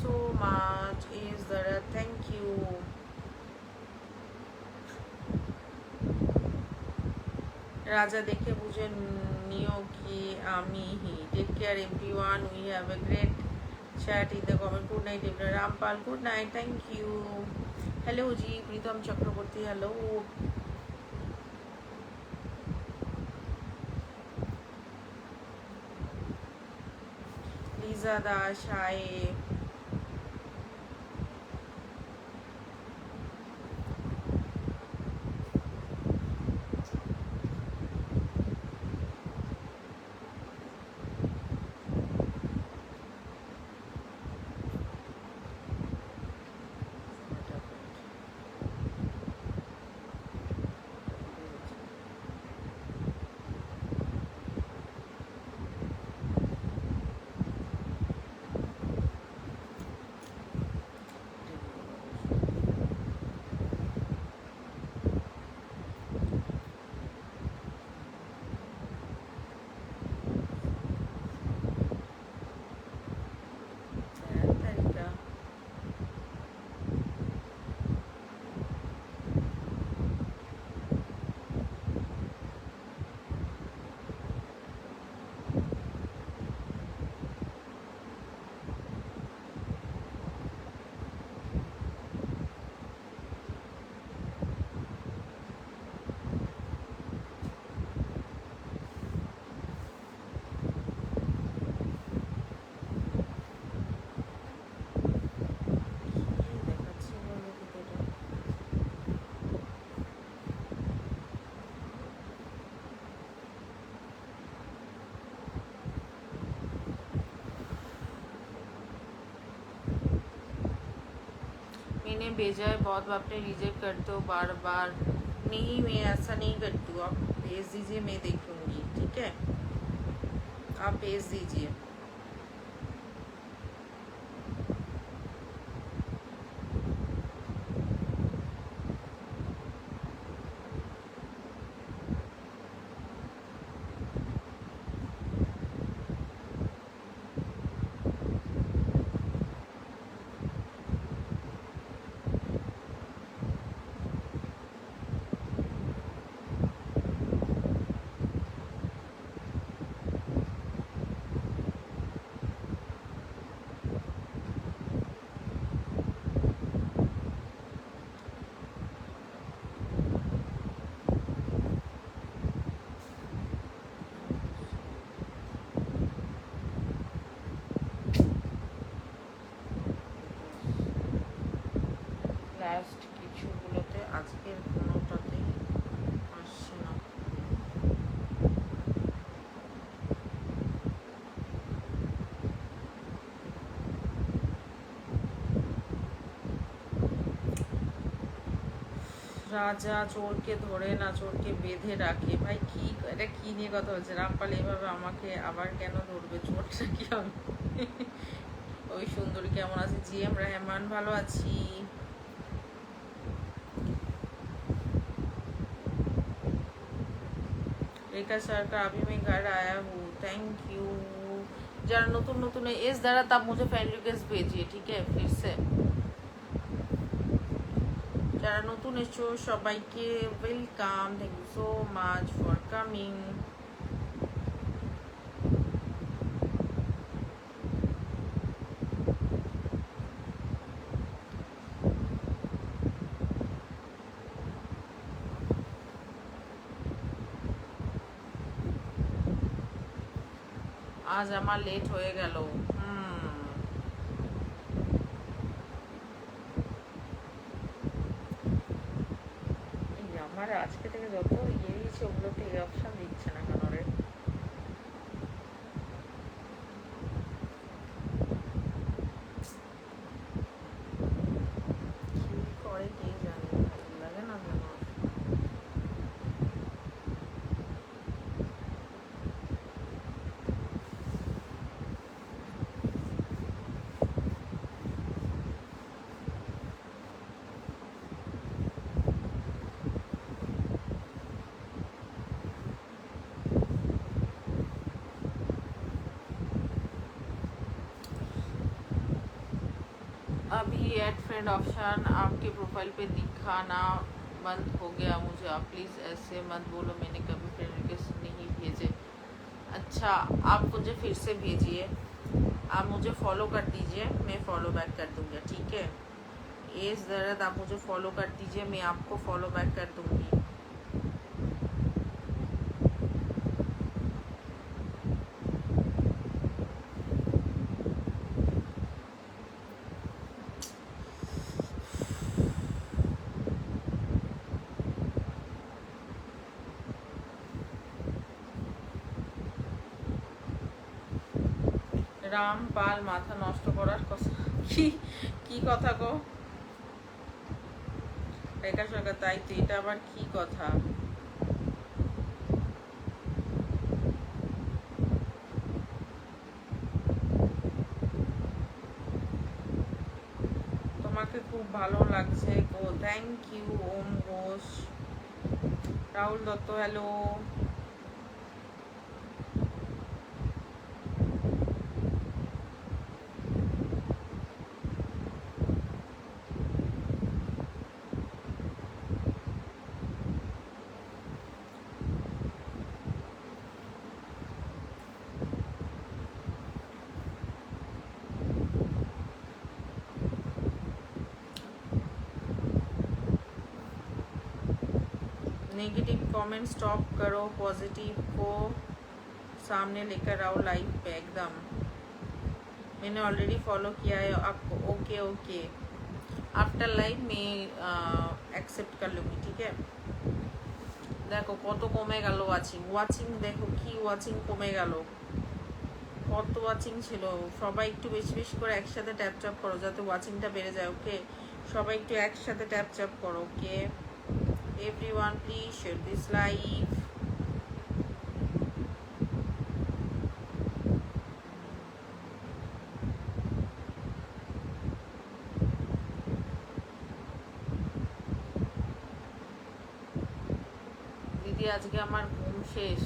so much. Is Dard, thank you. রাজা দেখে বুঝে নিও কি আমি হি। Take care everyone, we have a great chat in the comment. Good night everyone. Rampal, good night, thank you. Hello ji, Pritam Chakraborty, hello. Liza Das, hi. मैंने भेजा है बहुत, आपने रिजेक्ट करते हो बार बार। नहीं, मैं ऐसा नहीं करती हूँ। आप भेज दीजिए, मैं देखूंगी, ठीक है? आप भेज दीजिए। লাস্ট কিছুগুলোতে আজকের কোনোটাতেই আসছে না। রাজা চোরকে ধরে না, চোরকে বেঁধে রাখে। ভাই কি, এটা কি নিয়ে কথা হচ্ছে? রামপাল এভাবে আমাকে আবার কেন ধরবে? চোরটা কি আমি? ওই সুন্দরী কেমন আছে? জি এম রহমান, ভালো আছি। रेखा सरकार, अभी मैं घर आया हूँ, थैंक यू। जरा नतून नतून इस द्वारा तब मुझे फ्रेंड रिक्वेस्ट भेजिए, ठीक है? फिर से जरा नतून एसो सबाइके वेलकाम, थैंक यू सो माच फॉर कमिंग। আজ আমার লেট হয়ে গেল। আমার আজকে থেকে যত ইয়ে হয়েছে ওগুলো ऐड फ्रेंड ऑप्शन आपके प्रोफाइल पे दिखाना बंद हो गया मुझे, आप प्लीज़ ऐसे मत बोलो, मैंने कभी फ्रेंड रिक्वेस्ट नहीं भेजे। अच्छा, आप मुझे फिर से भेजिए, आप मुझे फॉलो कर दीजिए, मैं फॉलो बैक कर दूँगी, ठीक है। एज दर्द, आप मुझे फॉलो कर दीजिए, मैं आपको फॉलो बैक कर दूँगी। রামপাল মাথা নষ্ট করার কথা, কি কথা গো রেখা সরকার? তাই তো, এটা আবার কি কথা? তোমাকে খুব ভালো লাগছে গো, থ্যাংক ইউ। Om Ghosh, Rahul Dutta, hello. Negative comment stop करो, पॉजिटिव को सामने लेकर आओ लाइफ पे एकदम। मैंने ऑलरेडी फॉलो किया है आपको, ओके ओके, आफ्टर लाइफ में एक्सेप्ट कर लूँगी, ठीक है। দেখো কত কমে গেল ওয়াচিং দেখো কি ওয়াচিং কমে গেল, কত ওয়াচিং ছিল। সবাই একটু বেশি বেশি করে একসাথে ট্যাপ ট্যাপ করো যাতে ওয়াচিংটা বেড়ে যায়, ওকে। সবাই একটু একসাথে ট্যাপ ট্যাপ করো, ওকে। everyone please share this live. দিদি আজকে আমার ঘুম শেষ।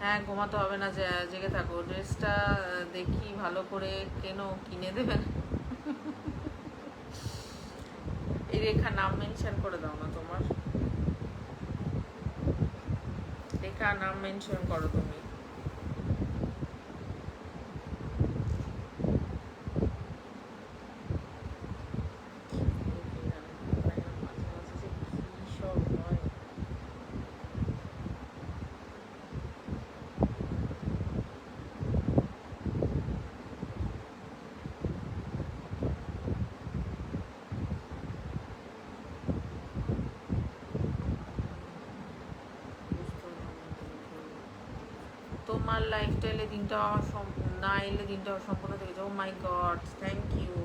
হ্যাঁ, ঘুমাতে হবে না, জেগে থাকো। ড্রেসটা দেখি ভালো করে কেন, কিনে দেবেন। এই রেখা নাম মেনশন করে দাও না তোমার, রেখা নাম মেনশন করো তুমি। তোমার লাইফস্টাইলে দিনটা না এলে দিনটা সম্পূর্ণ থেকে যাও। মাই গড, থ্যাংক ইউ।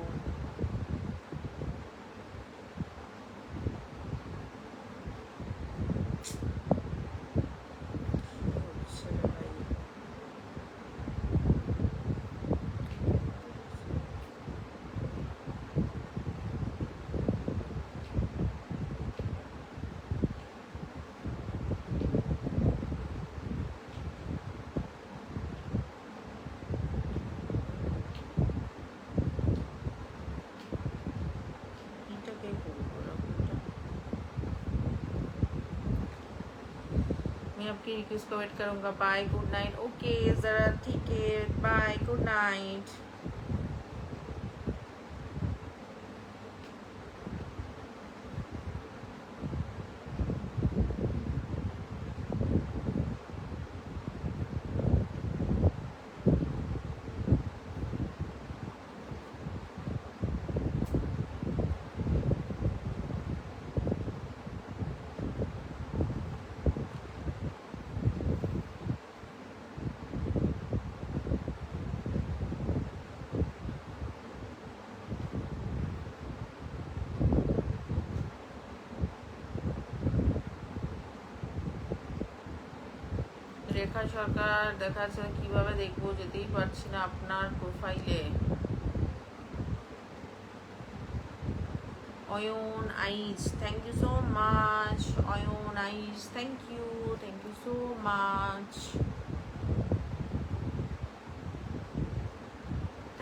मैं आपकी रिक्वेस्ट को वेट करूंगा। Bye, good night. ओके ज़रा, ठीक है, bye, good night. Rekha Sarkar দেখাচ্ছে কিভাবে দেখবো, যেতেই পারছি না আপনার প্রোফাইলে। Ayan eyes, thank you so much. Ayan eyes, thank you so much.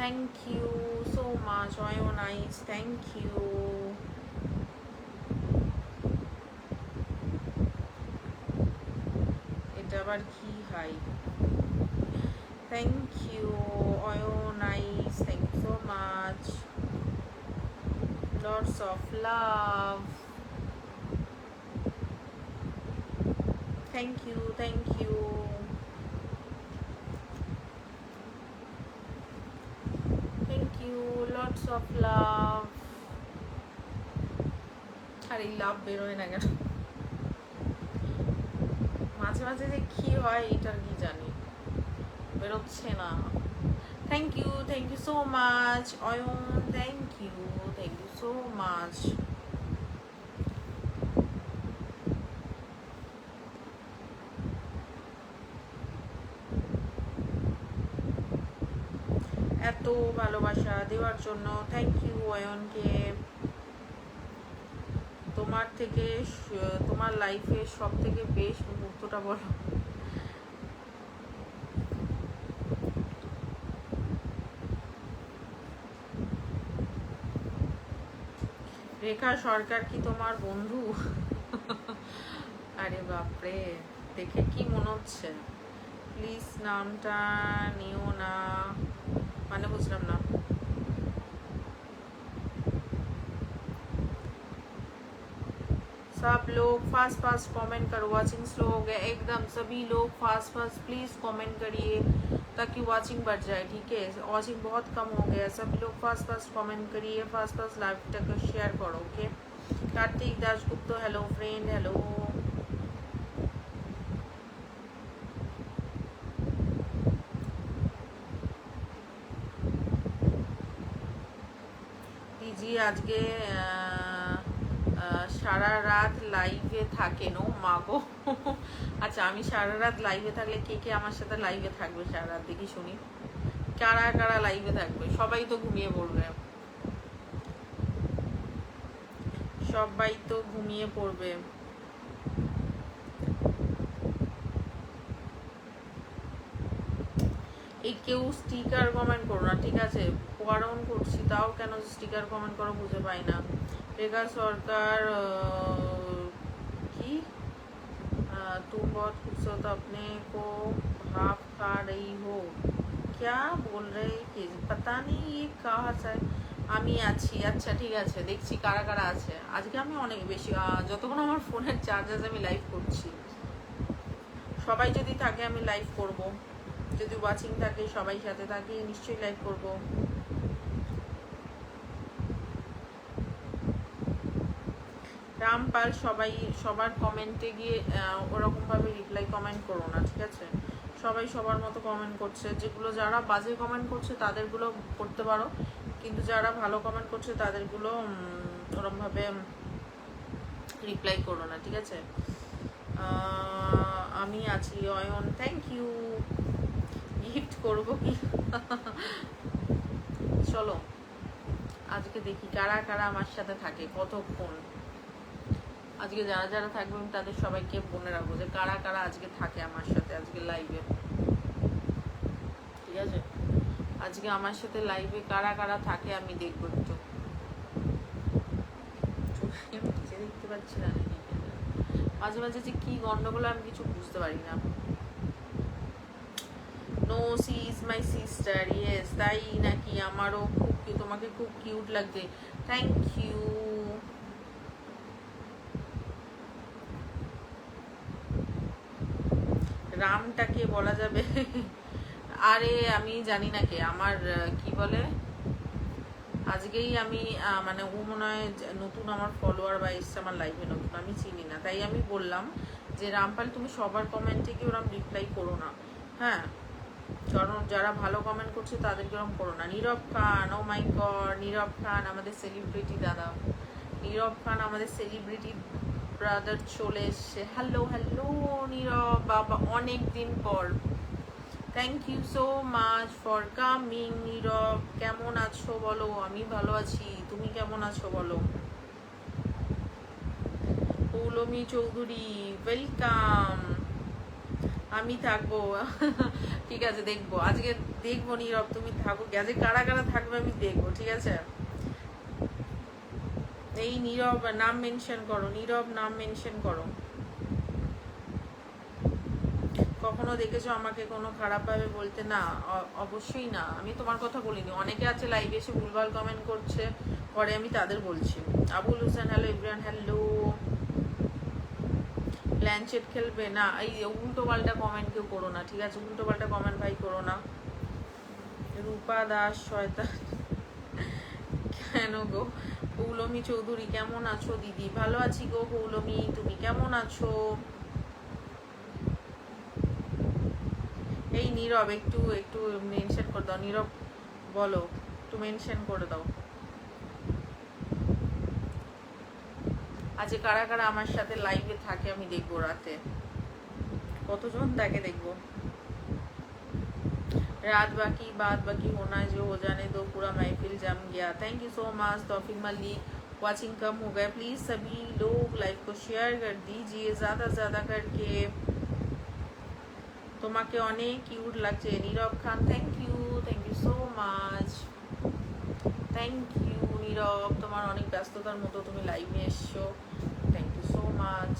Thank you so much, Ayan eyes, thank you. এটা আবার কি hi? Thank you Ayan eyes, thank you so much, lots of love, thank you, thank you, thank you, lots of love. আর এই love বেরোয় না কেন মাঝে মাঝে, যে কি হয় এটার কি জানি, বেরোচ্ছে না। Thank you so much Ayan, thank you so much. এত ভালোবাসা দেওয়ার জন্য থ্যাংক ইউ অয়নকে। তোমার থেকে, তোমার লাইফে সব থেকে বেস্ট মুহূর্তটা বলো। রেখা সরকার কি তোমার বন্ধু? আরে বাপরে, দেখে কি মনে হচ্ছে? প্লিজ নামটা নিও না, মানে বুঝলাম না। सब लोग फास्ट फास्ट कमेंट करो, वाचिंग स्लो हो गया एकदम, सभी लोग फास्ट फास्ट प्लीज कमेंट करिए ताकि वाचिंग बढ़ जाए, ठीक है? वाचिंग बहुत कम हो गया, सभी लोग फास्ट फास्ट कमेंट करिए, फास्ट फास्ट लाइव तक शेयर करो, okay? Kartik Dasgupta, hello friend, hello. दीजिए आज के সারা রাত লাইভে থাকেন? ও মা গো, আচ্ছা আমি সারা রাত লাইভে থাকলে কে কে আমার সাথে লাইভে থাকবে সারা রাত, দেখি শুনি কারা কারা লাইভে থাকবে। সবাই তো ঘুমিয়ে পড়বে, সবাই তো ঘুমিয়ে পড়বে। এই কেউ স্টিকার কমেন্ট করো না, ঠিক আছে? বারণ করছি, তাও কেন স্টিকার কমেন্ট করো বুঝে পাই না। রেখা সরকার কি तुम बहुत खूबसूरत अपने को भाप खा रही हो, क्या बोल रहे कि पता नहीं ये कहाँ से। আমি আছি, আচ্ছা ঠিক আছে, দেখছি কারা কারা আছে। আজকে আমি অনেক বেশি, যতক্ষণ আমার ফোনের চার্জ আছে আমি লাইভ করছি। সবাই যদি থাকে আমি লাইভ করব, যদি ওয়াচিং থাকে সবাই সাথে থাকে নিশ্চয়ই লাইভ করব। রামপাল, সবাই সবার কমেন্টে গিয়ে ওরকমভাবে রিপ্লাই কমেন্ট করো না, ঠিক আছে? সবাই সবার মতো কমেন্ট করছে, যেগুলো যারা বাজে কমেন্ট করছে তাদেরগুলো করতে পারো, কিন্তু যারা ভালো কমেন্ট করছে তাদেরগুলো ওরকমভাবে রিপ্লাই করো না, ঠিক আছে? আমি আছি অয়ন, থ্যাংক ইউ। গিফট করবো কি? চলো আজকে দেখি কারা কারা আমার সাথে থাকে কতক্ষণ। আজকে যারা যারা থাকবে আমি তাদের সবাইকে মনে রাখবো যে কারা কারা আজকে থাকে আমার সাথে আজকে লাইভে, ঠিক আছে? আজকে আমার সাথে লাইভে কারা কারা থাকে আমি দেখবো একটু। দেখতে পাচ্ছি না, মাঝে মাঝে যে কি গন্ডগোল আমি কিছু বুঝতে পারি না। No, she is my sister, yes তাই নাকি? আমারও খুব, তোমাকে খুব কিউট লাগছে, থ্যাংক ইউ। রামটাকে বলা যাবে? আরে আমি জানি না কে আমার, কি বলে, আজকেই আমি মানে ও মনে হয় নতুন আমার ফলোয়ার বা এসছে আমার লাইফে নতুন, আমি চিনি না, তাই আমি বললাম যে রামপাল তুমি সবার কমেন্টে কি ওরম রিপ্লাই করো না, হ্যাঁ? কারণ যারা ভালো কমেন্ট করছে তাদেরকে ওরম করো না। নীরব খান, ও মাই গড, নীরব খান আমাদের সেলিব্রিটি দাদা, নীরব খান আমাদের সেলিব্রিটি ব্রাদার চলে এসছে। হ্যালো হ্যালো নীরব বাবা, অনেক দিন পর। Thank you so much for coming. Nirab কেমন আছো বলো? আমি ভালো আছি, তুমি কেমন আছো বলো? পৌলমী চৌধুরী ওয়েলকাম, আমি থাকবো। ঠিক আছে, দেখবো আজকে, দেখবো নীরব তুমি থাকো, আজকে কারা কারা থাকবে আমি দেখবো, ঠিক আছে। এই নীরব নাম মেনশন করো, নীরব নাম মেনশন করো। কখনো দেখেছো আমাকে কোনো খারাপভাবে বলতে? না, অবশ্যই না, আমি তোমার কথা বলিনি। অনেকে আছে লাইভে এসে ভুলভাল কমেন্ট করছে, পরে আমি তাদের বলছি। Abul Hossain hello, Ibran hello. ল্যান্ডশেট খেলবে না, এই উল্টো পাল্টা কমেন্ট কেউ করো না, ঠিক আছে, উল্টো পাল্টা কমেন্ট ভাই করো না। রূপা দাস শয়তান কেন গো? পৌলমী চৌধুরী কেমন আছো দিদি? ভালো আছি গো পৌলমী, তুমি কেমন আছো? এই নীরব একটু একটু মেনশন করে দাও, নীরব বলো, একটু মেনশন করে দাও। আজকে কারা কারা আমার সাথে লাইভে থাকে আমি দেখবো, রাতে কতজন থাকে দেখবো। रात बाकी बात बाकी होना जो हो जाने दो, पूरा महफिल जम गया। Thank you so much Taufiq Malik. Watching कम हो गया, प्लीज सभी लोग लाइव को शेयर कर दीजिए ज़्यादा से ज़्यादा करके। তোমাকে অনেক কিউট লাগছে Nirab Khan, thank you so much, thank you Nirab, তোমার অনেক ব্যস্ততার মতো তুমি লাইভে এসছো, থ্যাংক ইউ সো মাচ।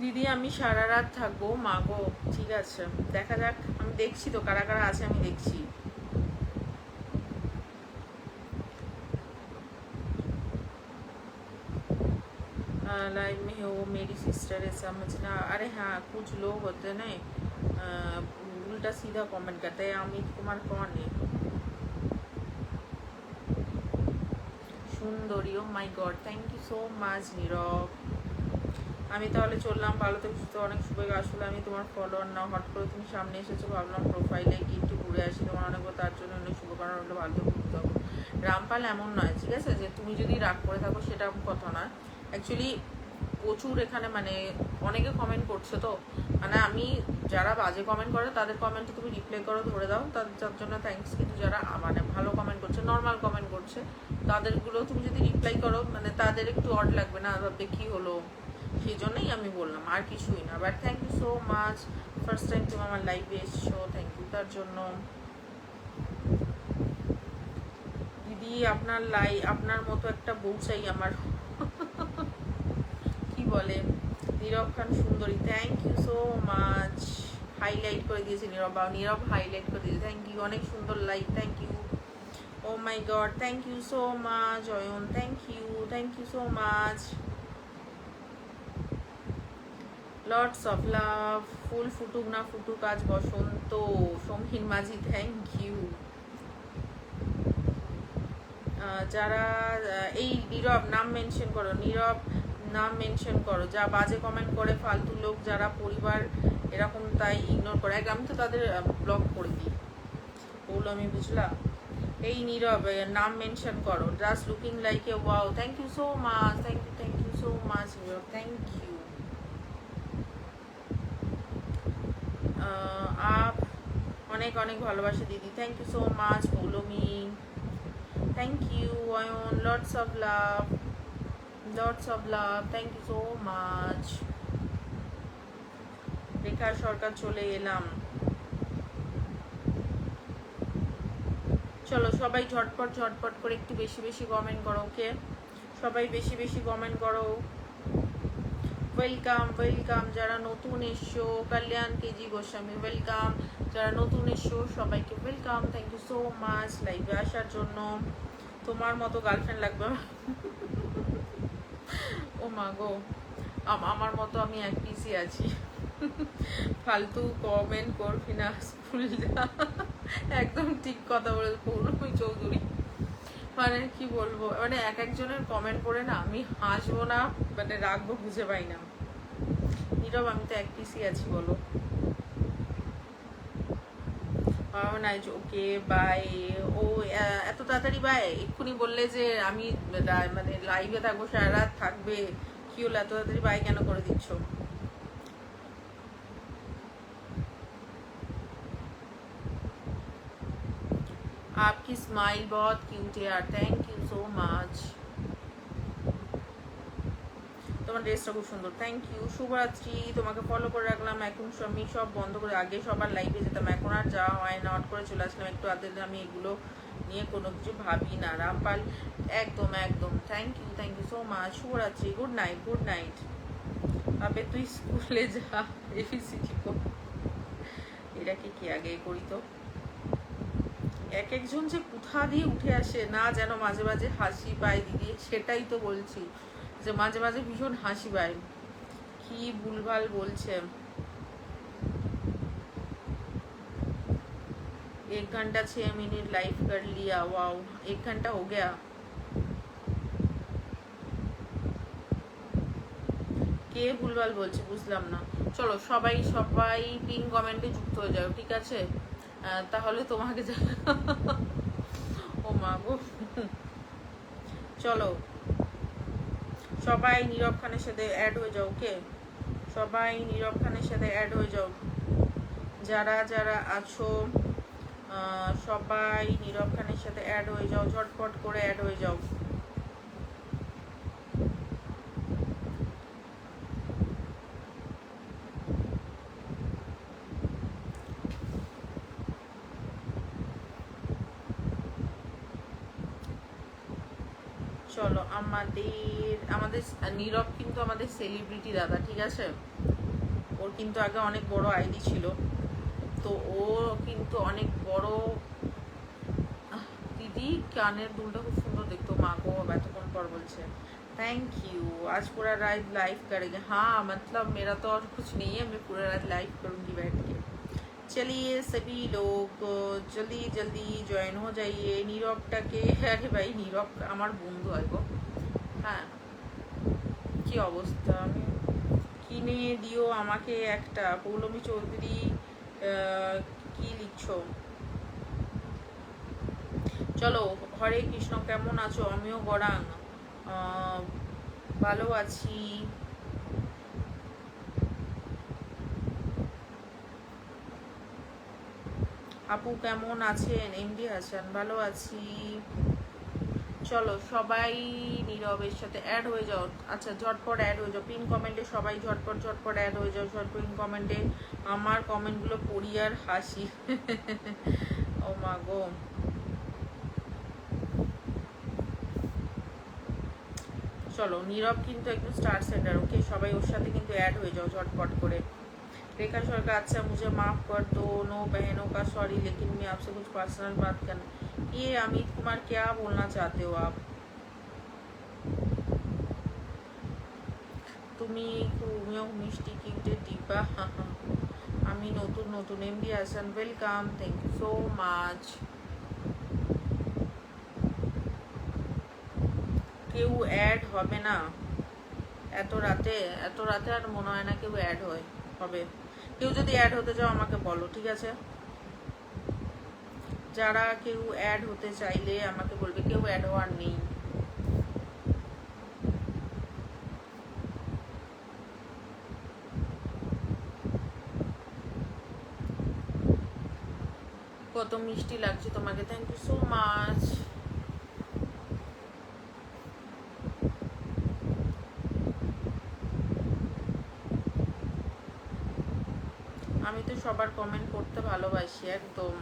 দিদি আমি সারা রাত থাকবো, মাগো ঠিক আছে, দেখা যাক, আমি দেখছি তো কারা কারা আছে, আমি দেখছি। लाइव में हो मेरी सिस्टर है समझना। अरे हाँ, कुछ लोग होते हैं ना उल्टा सीधा कमेंट करते हैं। अमित कुमार कौन है? সুন্দরী, oh my god, thank you so much Nirab. আমি তাহলে চললাম, ভালো থেকে সুস্থ, অনেক শুভেচ্ছা। আসলে আমি তোমার ফলোয়ার না, হট করে তুমি সামনে এসেছো, ভাবলাম প্রোফাইলে কি একটু ঘুরে আসি, তোমার অনেক, তার জন্য অনেক শুভকামনা রইলো, ভালো থেকে সুস্থ হবো। রামপাল এমন নয়, ঠিক আছে, যে তুমি যদি রাগ করে থাকো সেটা কথা না। অ্যাকচুয়ালি প্রচুর এখানে মানে অনেকে কমেন্ট করছে, তো মানে আমি যারা বাজে কমেন্ট করে তাদের কমেন্টে তুমি রিপ্লাই করো, ধরে দাও, তার জন্য থ্যাঙ্কস। কিন্তু যারা মানে ভালো কমেন্ট করছে, নর্মাল কমেন্ট করছে, তাদেরগুলো তুমি যদি রিপ্লাই করো, মানে তাদের একটু অড লাগবে না, ভাববে কী হলো, সেই জন্যই আমি বললাম, আর কিছুই না। But thank you so much, first time তুমি আমার লাইভে এসছো, থ্যাংক ইউ তার জন্য। দিদি আপনার আপনার মতো একটা বউ চাই আমার। কি বলে নীরব খান সুন্দরী, thank you so much, highlight করে দিয়েছে নীরব, বা নীরব হাইলাইট করে দিয়েছে, থ্যাংক ইউ, অনেক সুন্দর like, thank you, oh my god, thank you so much Ayan, thank you so much, lots of love. ফুল ফুটুক না ফুটুক আজ বসন্ত, সমীর মাঝি, থ্যাংক ইউ। যারা এই নীরব নাম মেনশন করো, নীরব নাম মেনশন করো, যা বাজে কমেন্ট করে ফালতু লোক, যারা পরিবার এরকম, তাই ইগনোর করে, আমি তো তাদের ব্লক করে দিই, বললো আমি বুঝলা। এই নীরব নাম মেনশন করো, just looking like a wow, thank you so much, thank you so much Nirab, thank you. আপ অনেক অনেক ভালোবাসা দিদি, thank you so much Poulami, thank you Ayan, lots of love, thank you so much. Rekha Sarkar চলে এলাম, চলো সবাই ঝটপট ঝটপট করে একটু বেশি বেশি কমেন্ট করো, ওকে, সবাই বেশি বেশি কমেন্ট করো। ওয়েলকাম ওয়েলকাম, যারা নতুন এসছো, কল্যাণ কেজি গোস্বামী ওয়েলকাম, যারা নতুন এসছো সবাইকে welcome, thank you so much লাইভে আসার জন্য। তোমার মতো গার্লফ্রেন্ড লাগবে? ও মা গো, আমার মতো আমি এক পিসই আছি, ফালতু কমেন্ট করবি না, স্কুল যা। একদম ঠিক কথা বলে পৌলমী চৌধুরী, মানে কি বলবো, মানে এক একজনের কমেন্ট পড়ে না আমি হাসবো না মানে রাখবো বুঝে পাই না। নীরব আমি তো এক পিসই আছি, বলো। Nice, okay bye. ও এত তাড়াতাড়ি বাই? এক্ষুনি বললে যে আমি মানে লাইভে থাকবো, সারা রাত থাকবে, কি হলো এত তাড়াতাড়ি বাই কেন করে দিচ্ছ? आपकी स्माइल बहुत क्यूट है यार, थैंक यू सो মাচ। তোমার ড্রেসটা খুব সুন্দর, থ্যাংক ইউ। শুভরাত্রি, তোমাকে ফলো করে রাখলাম। এখন আমি সব বন্ধ করে, আগে সবার লাইভে যেতাম, এখন আর যাওয়া হয় না। হট করে চলে আসলাম একটু আদের, আমি এগুলো নিয়ে কোনো কিছু ভাবি না। রামপাল, একদম একদম, থ্যাংক ইউ সো মাচ। শুভরাত্রি, গুড নাইট, গুড নাইট। আবে তুই স্কুলে যা, এফিসিটি কর। এটাকে কি আগে করি তো। এক একজন যে কোথা দিয়ে উঠে আসে না, যেন মাঝে মাঝে হাসি পায় দিদি, সেটাই তো বলছি, যে মাঝে মাঝে ভীষণ হাসি পায়। কি ভুলভাল বলছে। 1 घंटा 6 मिनट लाइव कर लिया, वाओ 1 घंटा हो गया। কে ভুলভাল বলছে বুঝলাম না। চলো সবাই সবাই পিন কমেন্টে যুক্ত হয়ে যাও, ঠিক আছে? তাহলে তোমাকে ও মা গো। চলো সবাই নীরব খানের সাথে অ্যাড হয়ে যাও, ওকে? সবাই নীরব খানের সাথে অ্যাড হয়ে যাও, যারা যারা আছো সবাই নীরব খানের সাথে অ্যাড হয়ে যাও, ঝটপট করে অ্যাড হয়ে যাও। চলো আমাদের নীরব কিন্তু আমাদের সেলিব্রিটি দাদা, ঠিক আছে? ওর কিন্তু আগে অনেক বড় আইডি ছিল, তো ও কিন্তু অনেক বড়। দিদি কানের দুলটা খুব সুন্দর দেখতো, মা গো এতক্ষণ পর বলছে। Thank you. आज पूरा रात लाइव करेंगे, हाँ मतलब मेरा तो और कुछ नहीं है, मैं पूरा रात लाइव करूँगी बैठ के। चलिए सभी लोग जल्दी जल्दी जॉइन हो जाइए। নীরবটাকে, আরে ভাই নীরব আমার বন্ধু হয় গো। হ্যাঁ, কি অবস্থা, আমি কিনে দিও আমাকে একটা। পৌলমী চৌধুরী কি লিখছো? চলো, হরে কৃষ্ণ, কেমন আছো? আমিও গড়াং ভালো আছি। আপু কেমন আছেন? এমডি হাসান, ভালো আছি। চলো সবাই নীরবের সাথে অ্যাড হয়ে যাও। আচ্ছা ঝটপট অ্যাড হয়ে যাও, পিন কমেন্টে সবাই ঝটপট ঝটপট অ্যাড হয়ে যাও। পিন কমেন্টে আমার কমেন্টগুলো পড়ি আর হাসি। ও মা গো। চলো নীরব কিন্তু একদম স্টার সেন্টার, ওকে? সবাই ওর সাথে কিন্তু অ্যাড হয়ে যাও ঝটপট করে। रेखा सरकार, अच्छा मुझे माफ़ कर दो, नो बहनों का सॉरी, लेकिन मैं आपसे कुछ पर्सनल बात करना। ये अमित कुमार क्या बोलना चाहते हो आप? তুমি তুমিও মিষ্টি কিউটের ডিব্বা। আমি নতুন নতুন MD Hasan, welcome, thank you so much. কেউ অ্যাড হবে না এত রাতে? এত রাতে আর মনে হয় না কেউ অ্যাড হবে। কেউ যদি অ্যাড হতে চাও আমাকে বলো, ঠিক আছে? যারা কেউ অ্যাড হতে চাইলে আমাকে বলবে। কেউ অ্যাড হওয়ার নেই। কত মিষ্টি লাগছে তোমাকে, থ্যাংক ইউ সো মাচ। আমি তো সবার কমেন্ট পড়তে ভালোবাসি একদম।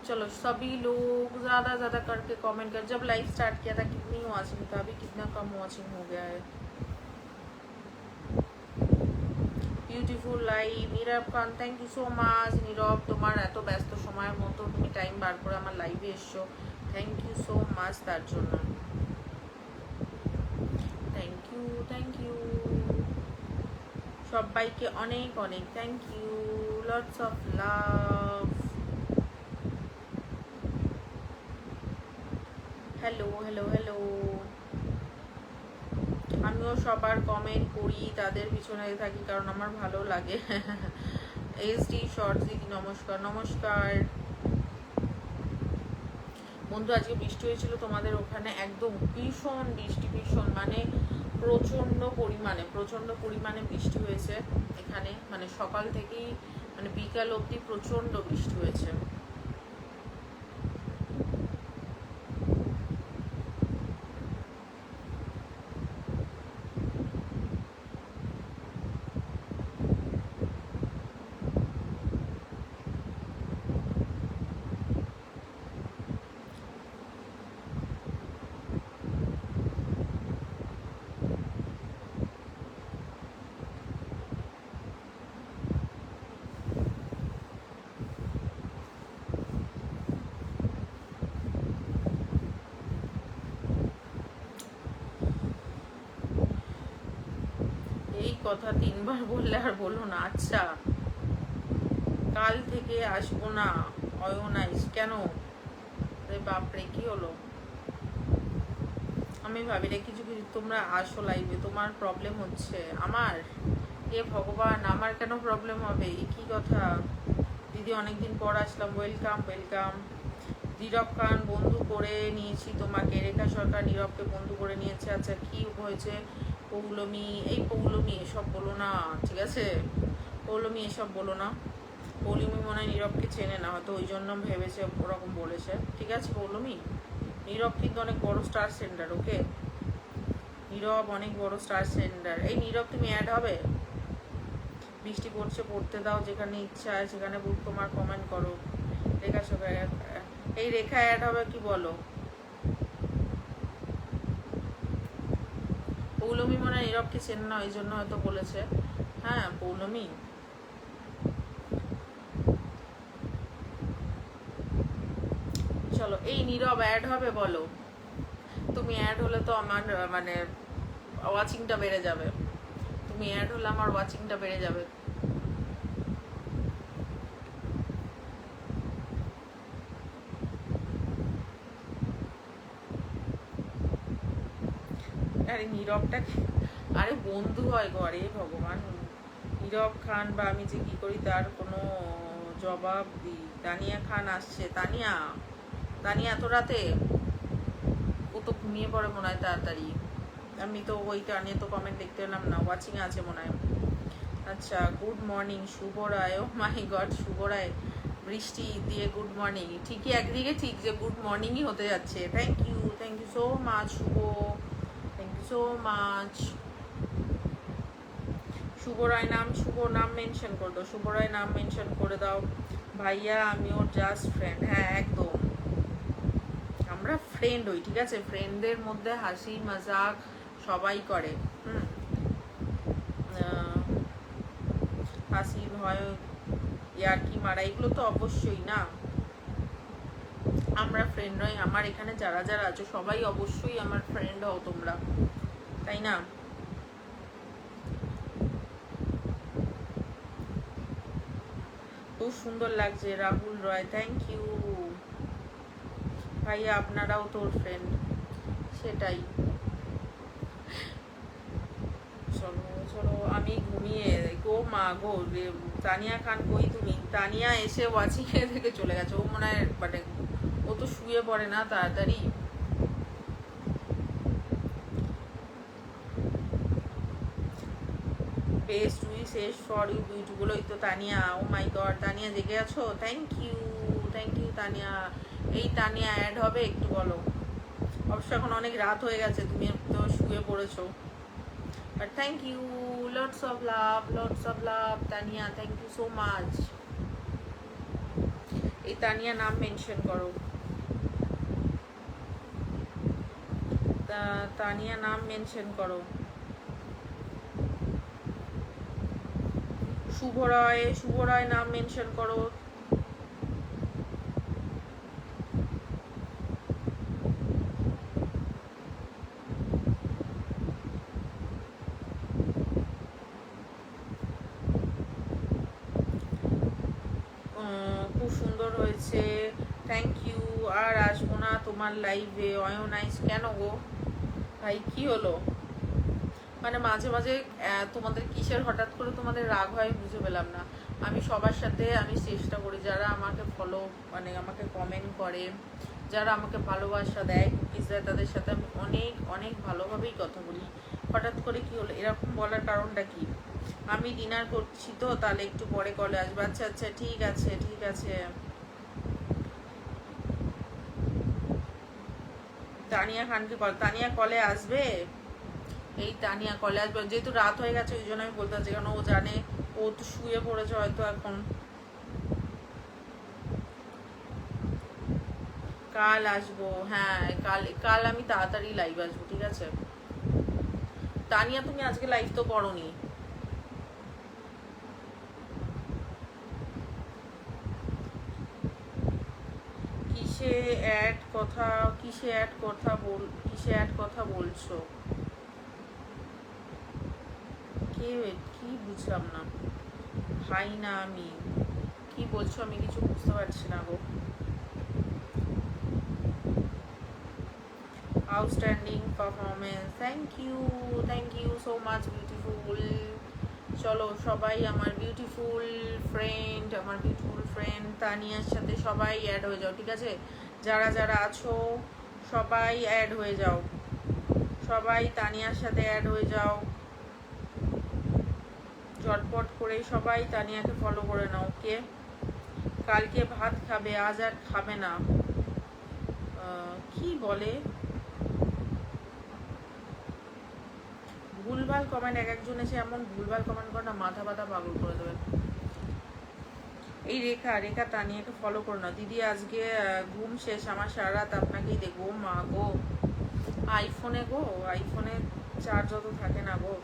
चलो सभी लोग ज़्यादा करके कमेंट कर। जब लाइव स्टार्ट किया था कितनी वॉचिंग था, अभी कितना कम वॉचिंग हो गया है। Beautiful live. Nirab Khan, thank you so much. Nirab, তোমার এত ব্যস্ত সময়ের মতো তুমি টাইম বার করে আমার লাইভে এসছো, থ্যাংক ইউ সো মাচ তার জন্য। থ্যাংক ইউ সবাইকে অনেক অনেক thank you, lots of love. Hello hello hello. আমিও সবার কমেন্ট পড়ি, তাদের পিছনে থাকি, কারণ আমার ভালো লাগে। এসডি শর্টস দিদি, নমস্কার নমস্কার। বন্ধু আজকে বৃষ্টি হয়েছিল তোমাদের ওখানে? একদম ভীষণ বৃষ্টি, ভীষণ মানে প্রচণ্ড পরিমাণে বৃষ্টি হয়েছে এখানে, মানে সকাল থেকেই মানে বিকাল অবধি প্রচণ্ড বৃষ্টি হয়েছে। এই কথা 3বার বললে আর বলো না। আচ্ছা কাল থেকে আসবো না অয়নাইস, কেন রে বাপরে কি হলো? আমি ভাবি রে কিছু কিছু তোমরা আসো লাইভে, তোমার প্রবলেম হচ্ছে। আমার এ ভগবান, আমার কেন প্রবলেম হবে? কি কথা দিদি, অনেকদিন পর আসলাম। Welcome welcome. নীরব খান বন্ধু করে নিয়েছি তোমাকে, রেখা সরকার নীরবকে বন্ধু করে নিয়েছে। আচ্ছা কি হয়েছে? পৌলমী, এই পৌলমী এসব বলো না, ঠিক আছে? পৌলমী এসব বলো না। পৌলমী মনে হয় নীরবকে চেনে না, হয়তো ওই জন্য ভেবেছে ওরকম বলেছে। ঠিক আছে পৌলমী, নীরব কিন্তু অনেক বড় স্টার সেন্টার, ওকে? নীরব অনেক বড় স্টার সেন্টার। এই নীরব তুমি অ্যাড হবে? বৃষ্টি পড়ছে, পড়তে দাও, যেখানে ইচ্ছা হয় সেখানে তোমার কমেন্ট করো। রেখা সবাই, এই রেখা অ্যাড হবে কি বলো? পৌলমী মনে হয় নীরবকে চেনে না, ওই জন্য হয়তো বলেছে। হ্যাঁ পৌলমী, চলো এই নীরব অ্যাড হবে বলো? তুমি অ্যাড হলে তো আমার মানে ওয়াচিংটা বেড়ে যাবে। তুমি অ্যাড হলে আমার ওয়াচিংটা বেড়ে যাবে। আরে নীরবটা, আরে বন্ধু হয় ঘরে, ভগবান। নীরব খান বা আমি যে কি করি তার কোনো জবাব দিই। তানিয়া খান আসছে। তানিয়া, তানিয়া এত রাতে? ও তো ঘুমিয়ে পড়ে মনে হয় তাড়াতাড়ি। আমি তো ওইটা নিয়ে তো কমেন্ট দেখতে পেলাম না, ওয়াচিং আছে মনে হয়। আচ্ছা good morning Shubho Roy. O my god, শুভ রায় বৃষ্টি দিয়ে গুড মর্নিং। ঠিকই একদিকে ঠিক যে গুড মর্নিংই হতে যাচ্ছে। Thank you so much Subho, thank you so much. Subho Roy নাম, শুভ নাম মেনশন করে দাও, শুভ রায় নাম মেনশন করে দাও। ভাইয়া আমি ওর জাস্ট ফ্রেন্ড। হ্যাঁ একদম, আমরা ফ্রেন্ড হই, ঠিক আছে? ফ্রেন্ডদের মধ্যে হাসি মজাক সবাই করে। হাসি ভয় ইয়ার্কি মারা এগুলো তো অবশ্যই না। আমরা ফ্রেন্ড নই, আমার এখানে যারা যারা আছো সবাই অবশ্যই আমার ফ্রেন্ড হও তোমরা, তাই না? খুব সুন্দর লাগছে রাহুল রয়, থ্যাংক ইউ ভাইয়া, আপনারাও তোর ফ্রেন্ড। সেটাই। চলো চলো আমি ঘুমিয়ে, গো মা গো। তানিয়া খান কই তুমি? তানিয়া এসে ওয়াচিং এ থেকে চলে গেছে। ও মনে হয় মানে ও তো শুয়ে পড়ে না তাড়াতাড়ি। Best wishes for you beautiful. ওই তো Tania, oh my god, Tania জেগে আছো? Thank you Tania. এই তানিয়া অ্যাড হবে একটু বলো। অবশ্য এখন অনেক রাত হয়ে গেছে, তুমি তো শুয়ে পড়েছো। But thank you, lots of love Tania, thank you so much. এই তানিয়া নাম মেনশন করো, তানিয়া নাম মেনশন করো। শুভ রায় নাম মেনশন করো। খুব সুন্দর হয়েছে, থ্যাংক ইউ। আর আসবো না তোমার লাইভে অয়নাইস। কেন গো ভাই, কি হলো? মানে মাঝে মাঝে তোমাদের কিসের হঠাৎ করে তোমাদের রাগ হয় বুঝে পেলাম না। আমি সবার সাথে আমি চেষ্টা করি, যারা আমাকে ফলো মানে আমাকে কমেন্ট করে, যারা আমাকে ভালোবাসা দেয়, কুকিজ দেয়, তাদের সাথে আমি অনেক অনেক ভালোভাবেই কথা বলি। হঠাৎ করে কি হলো, এরকম বলার কারণটা কি? আমি ডিনার করছি তো, তাহলে একটু পরে কলে আসবে। আচ্ছা আচ্ছা, ঠিক আছে ঠিক আছে। তানিয়া খানকে কল, তানিয়া কলে আসবে? এই তানিয়া কলে আসবে, যেহেতু রাত হয়ে গেছে ওই জন্য আমি বলতে চাচ্ছি, কারণ ও জানে ও তো শুয়ে পড়েছে হয়তো এখন। কাল আসবো, হ্যাঁ কাল কাল আমি তাড়াতাড়ি লাইভ আসবো, ঠিক আছে? তানিয়া তুমি আজকে লাইভ তো করোনি। কিসে অ্যাড কথা, কিসে অ্যাড কথা কিসে অ্যাড কথা বলছো? কে, কি বুঝলাম না ভাই, না আমি কি বলছো আমি কিছু বুঝতে পারছি না গো। Outstanding performance, thank you so much, beautiful. চলো সবাই আমার বিউটিফুল ফ্রেন্ড তানিয়ার সাথে সবাই অ্যাড হয়ে যাও, ঠিক আছে? যারা যারা আছো সবাই অ্যাড হয়ে যাও, সবাই তানিয়ার সাথে অ্যাড হয়ে যাও ঝটপট করে। সবাই তানিয়াকে ফলো করে নাও। কে কালকে ভাত খাবে, আজ আর খাবে না? কি বলে, ভুলভাল কমেন্ট, এক একজন এসে এমন ভুলভাল কমেন্ট করে না, মাথা ব্যথা পাগল করে দেবে। এই রেখা তানিয়াকে ফলো করো না দিদি। আজকে ঘুম শেষ আমার, সারা রাত আপনাকেই দেখবো। মা গো, আইফোনে চার্জ অত থাকে না গো।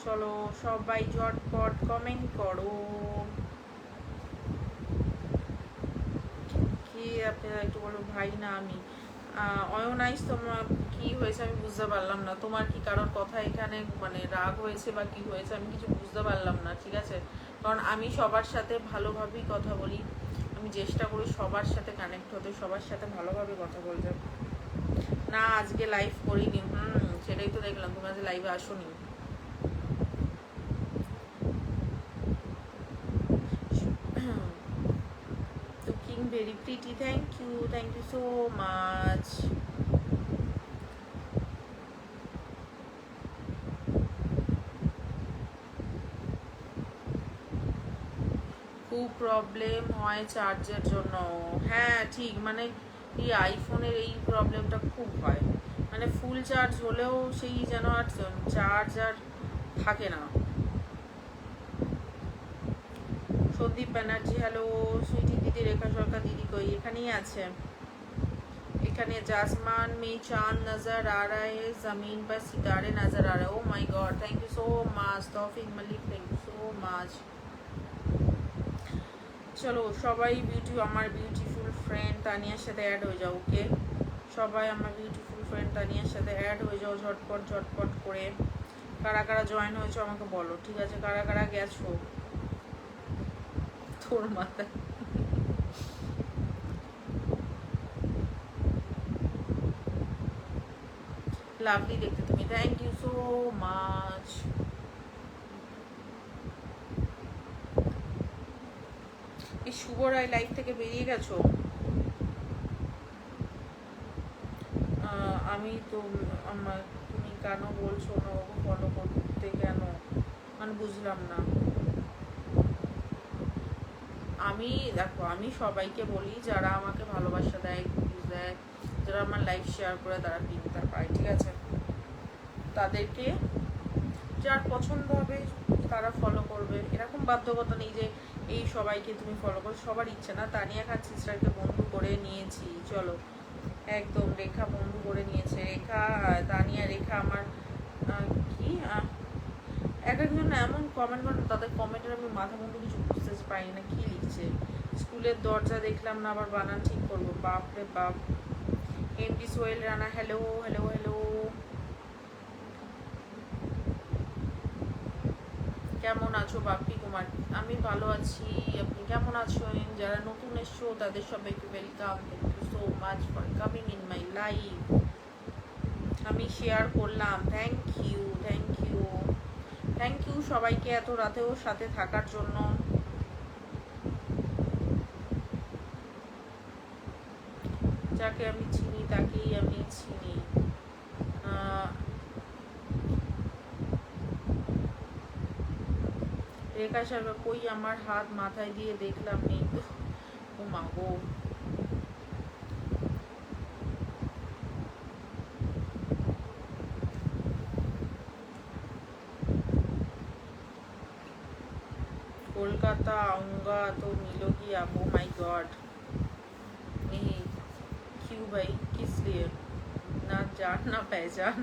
চলো সবাই ঝটপট কমেন্ট করো। কি আপনারা একটু বলো, ভাই না আমি। অয়নাইস, তোমার কি হয়েছে আমি বুঝতে পারলাম না। তোমার কি কারোর কথা এখানে মানে রাগ হয়েছে বা কি হয়েছে আমি কিছু বুঝতে পারলাম না, ঠিক আছে? কারণ আমি সবার সাথে ভালোভাবেই কথা বলি, আমি চেষ্টা করি সবার সাথে কানেক্ট হতে, সবার সাথে ভালোভাবে কথা বলতে। না আজকে লাইভ করিনি, সেটাই তো দেখলাম, তুমি আজকে লাইভে আসোনি। Looking very pretty, thank you so much. খুব প্রবলেম হয় চার্জের জন্য, হ্যাঁ ঠিক, মানে এই আইফোনের এই প্রবলেমটা খুব হয়, মানে ফুল চার্জ হলেও সেই যেন আর চার্জ আর থাকে না। সন্দীপ ব্যানার্জি, হ্যালো সুইটি দিদি। রেখা সরকার দিদি কই? এখানেই আছে, এখানে। जासमान में चांद नजर आ रहा है, जमीन पर सितारे नजर आ रहे हैं। Oh my God, thank you so much Taufiq Malik, thank you so much. চলো সবাই আমার বিউটিফুল ফ্রেন্ড তানিয়ার সাথে অ্যাড হয়ে যাও। ওকে সবাই আমার বিউটিফুল ফ্রেন্ড তানিয়ার সাথে অ্যাড হয়ে যাও ঝটপট করে। কারা কারা জয়েন হয়েছো আমাকে বলো, ঠিক আছে? কারা কারা গেছো? তোর মাথা লাভলি দেখতে তুমি, থ্যাংক ইউ সো মাচ। এই শুভ রায় লাইফ থেকে বেরিয়ে গেছো? আমি তো আমার, তুমি কেন বলছো না ওকে ফলো করতে, কেন মানে বুঝলাম না। আমি দেখো, আমি সবাইকে বলি যারা আমাকে ভালোবাসা দেয়, কুকিজ দেয়, যারা আমার লাইফ শেয়ার করে, তারা কিনতে পায়, ঠিক আছে? তাদেরকে যার পছন্দ হবে তারা ফলো করবে, এরকম বাধ্যকতা নেই যে এই সবাইকে তুমি ফলো করো, সবার ইচ্ছে না। তানিয়া খান সিস্টারকে বন্ধু করে নিয়েছি, চলো একদম। রেখা বন্ধু করে নিয়েছে, রেখা তানিয়া রেখা আমার কি এক একজন এমন কমেন্ট করে, তাদের কমেন্টের আমি মাথা বন্ধু কিছু বুঝতে পারি না কি লিখছে। স্কুলের দরজা দেখলাম না, আবার বানান ঠিক করবো, বাপ রে বাপ। MD Sohel Rana, hello hello hello, কেমন আছো বাপ্পি কুমার? আমি ভালো আছি, আপনি কেমন আছেন? যারা নতুন এসছো তাদের সবাইকে welcome, thank you so much for coming in my life. আমি শেয়ার করলাম, থ্যাংক ইউ সবাইকে এত রাতেও সাথে থাকার জন্য। যাকে আমি চিনি তাকেই আমি চিনি। রেখা সাহেব কই আমার হাত মাথায় দিয়ে দেখলাম নেই। ও মা গো, कोलकाता आऊंगा तो मिलोगी आप। ओ माय गॉड, नहीं क्यों भाई, किस लिए? ना जान ना पहचान।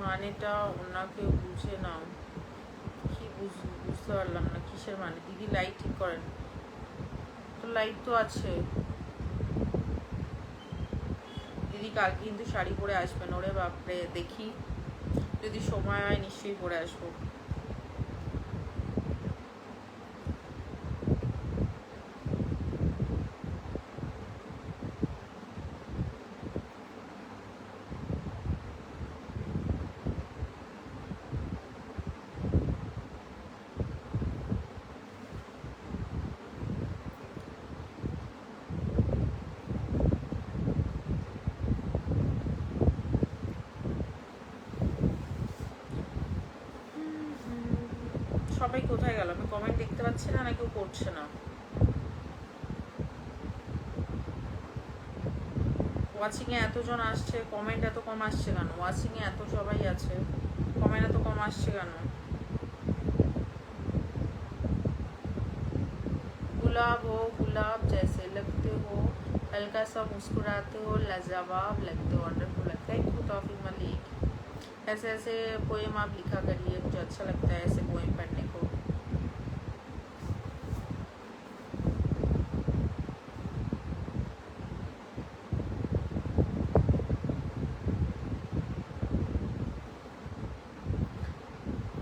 মানেটা ওনাকে বুঝে নাও। কি বুঝতে পারলাম না কিসের মানে। দিদি লাইট ঠিক করেন তো? লাইট তো আছে দিদি। কালকে কিন্তু শাড়ি পরে আসবেন। ওরে বাপরে, দেখি যদি সময় হয় নিশ্চয়ই পরে আসবো। সবাই কোথায় গেল? আমি কমেন্ট দেখতে পাচ্ছি না, না কেউ করছে না। ওয়াচিং এ এতজন আসছে, কমেন্ট এত কম আসছে কেন? ওয়াচিং এ এত সবাই আছে, কমেন্ট এত কম আসছে কেন? गुलाब हो गुलाब जैसे लगते हो, हल्का सा मुस्कुराते हो, लाजवाब लगते हो, वंडरफुल लगता है। थैंक यू तौफीक मलिक। ऐसे ऐसे पोएम आप लिखा करिए, मुझे अच्छा लगता है ऐसे पोएम पढ़ने को।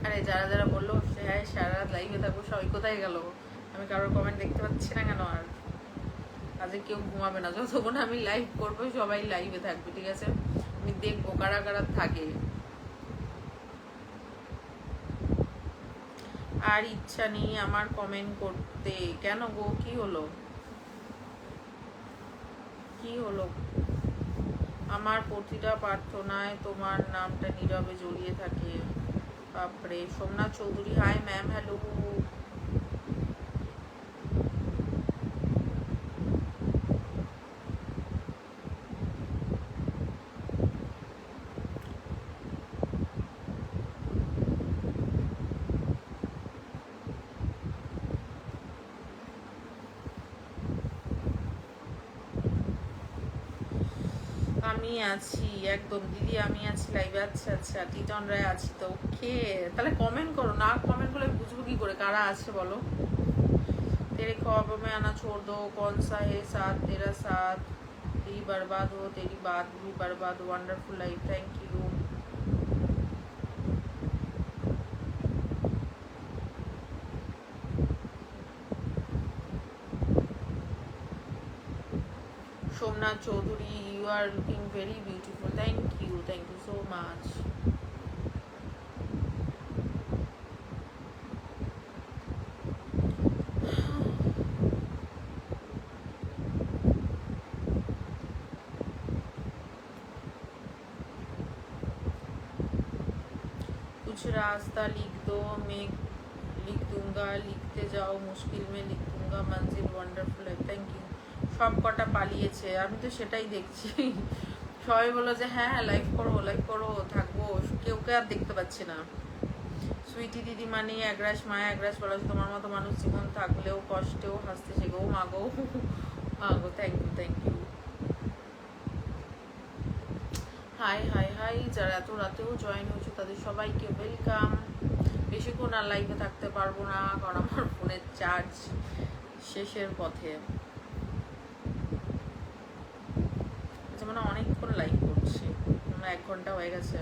আরে যারা যারা বললো হ্যাঁ সারা রাত লাইভে থাকবো, সবাই কোথায় গেল? আমি কারোর কমেন্ট দেখতে পাচ্ছি না কেন? আর আজকে কেউ ঘুমাবে না, যতক্ষণ আমি লাইভ করবো সবাই লাইভে থাকবে, ঠিক আছে? আমি দেখবো কারা কারা থাকে। আর ইচ্ছা নেই আমার কমেন্ট করতে। কেন গো, কি হলো? কি হলো? আমার প্রতিটা প্রার্থনায় তোমার নামটা নীরবে জড়িয়ে থাকে। বাপরে। Somnath Chowdhury hi ma'am, hello. আমি আছি একদম দিদি, আমি আছি লাইভে। আচ্ছা আচ্ছা, টিটন রায় আছি তো, ওকে। তাহলে কমেন্ট করো না, কমেন্ট করলে বুঝবো কি করে কারা আছে বলো। तेरे ख्वाब में आना छोड़ दो, कौन सा है साथ तेरा साथ, तेरी बर्बाद हो तेरी बात भी बर्बाद हो, wonderful life, thank you. Somnath Chaudhary, you are looking very beautiful, thank you so much। कुछ रास्ता लिख दो, मैं लिख दूंगा, लिखते जाओ, मुश्किल में लिख दूंगा, मंजिल वंडरफुल है, थैंक यू। সব কটা পালিয়েছে, আমি তো সেটাই দেখছি। সবাই বললো যে হ্যাঁ লাইভ করো থাকবো, কেউ আর দেখতে পাচ্ছি না। সুইটি দিদি মানে একরাশ মায়া একরাশ বলা, তোমার মতো মানুষ জীবন থাকলেও কষ্টেও হাসতে শেখো। মাগো মাগো, thank you. Hi hi hi, যারা এত রাতেও জয়েন হয়েছে তাদের সবাইকে ওয়েলকাম। বেশিক্ষণ আর লাইভে থাকতে পারবো না, কারণ আমার ফোনের চার্জ শেষের পথে। মানে অনেকক্ষণ লাইভ করছি, 1 ঘন্টা হয়ে গেছে।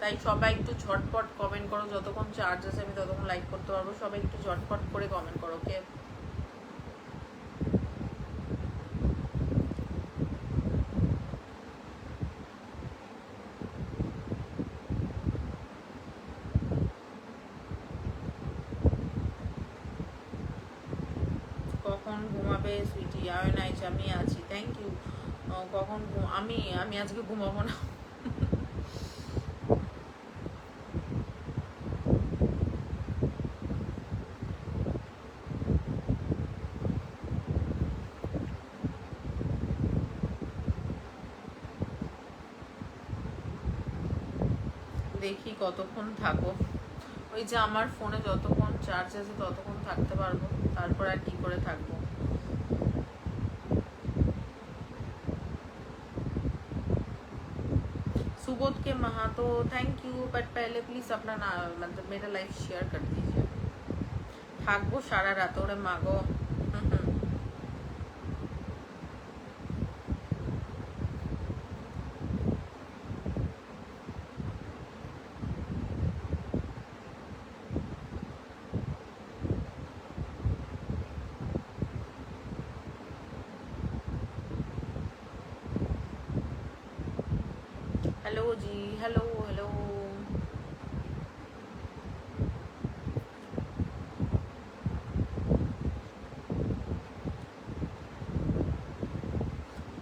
তাই সবাই একটু ঝটপট কমেন্ট করো, যতক্ষণ চার্জ আছে আমি ততক্ষণ লাইভ করতে পারবো। সবাই একটু ঝটপট করে কমেন্ট করো, ওকে? কখন ঘুমাবে সুইটি? নাইস, আমি আছি, থ্যাংক ইউ। কখন আমি আমি আজকে ঘুমাবো না। দেখি কতক্ষণ থাকো। ওই যে আমার ফোনে যতক্ষণ চার্জ আছে ততক্ষণ থাকতে পারবো, তারপর আর কি করে থাকবো। सुबोध के महातो थैंक यू, बट पहले प्लीज अपना नाम मतलब मेरा लाइफ शेयर कर दीजिए। থাকবো সারা রাত, ওরে মাগো। Hello ji, hello hello.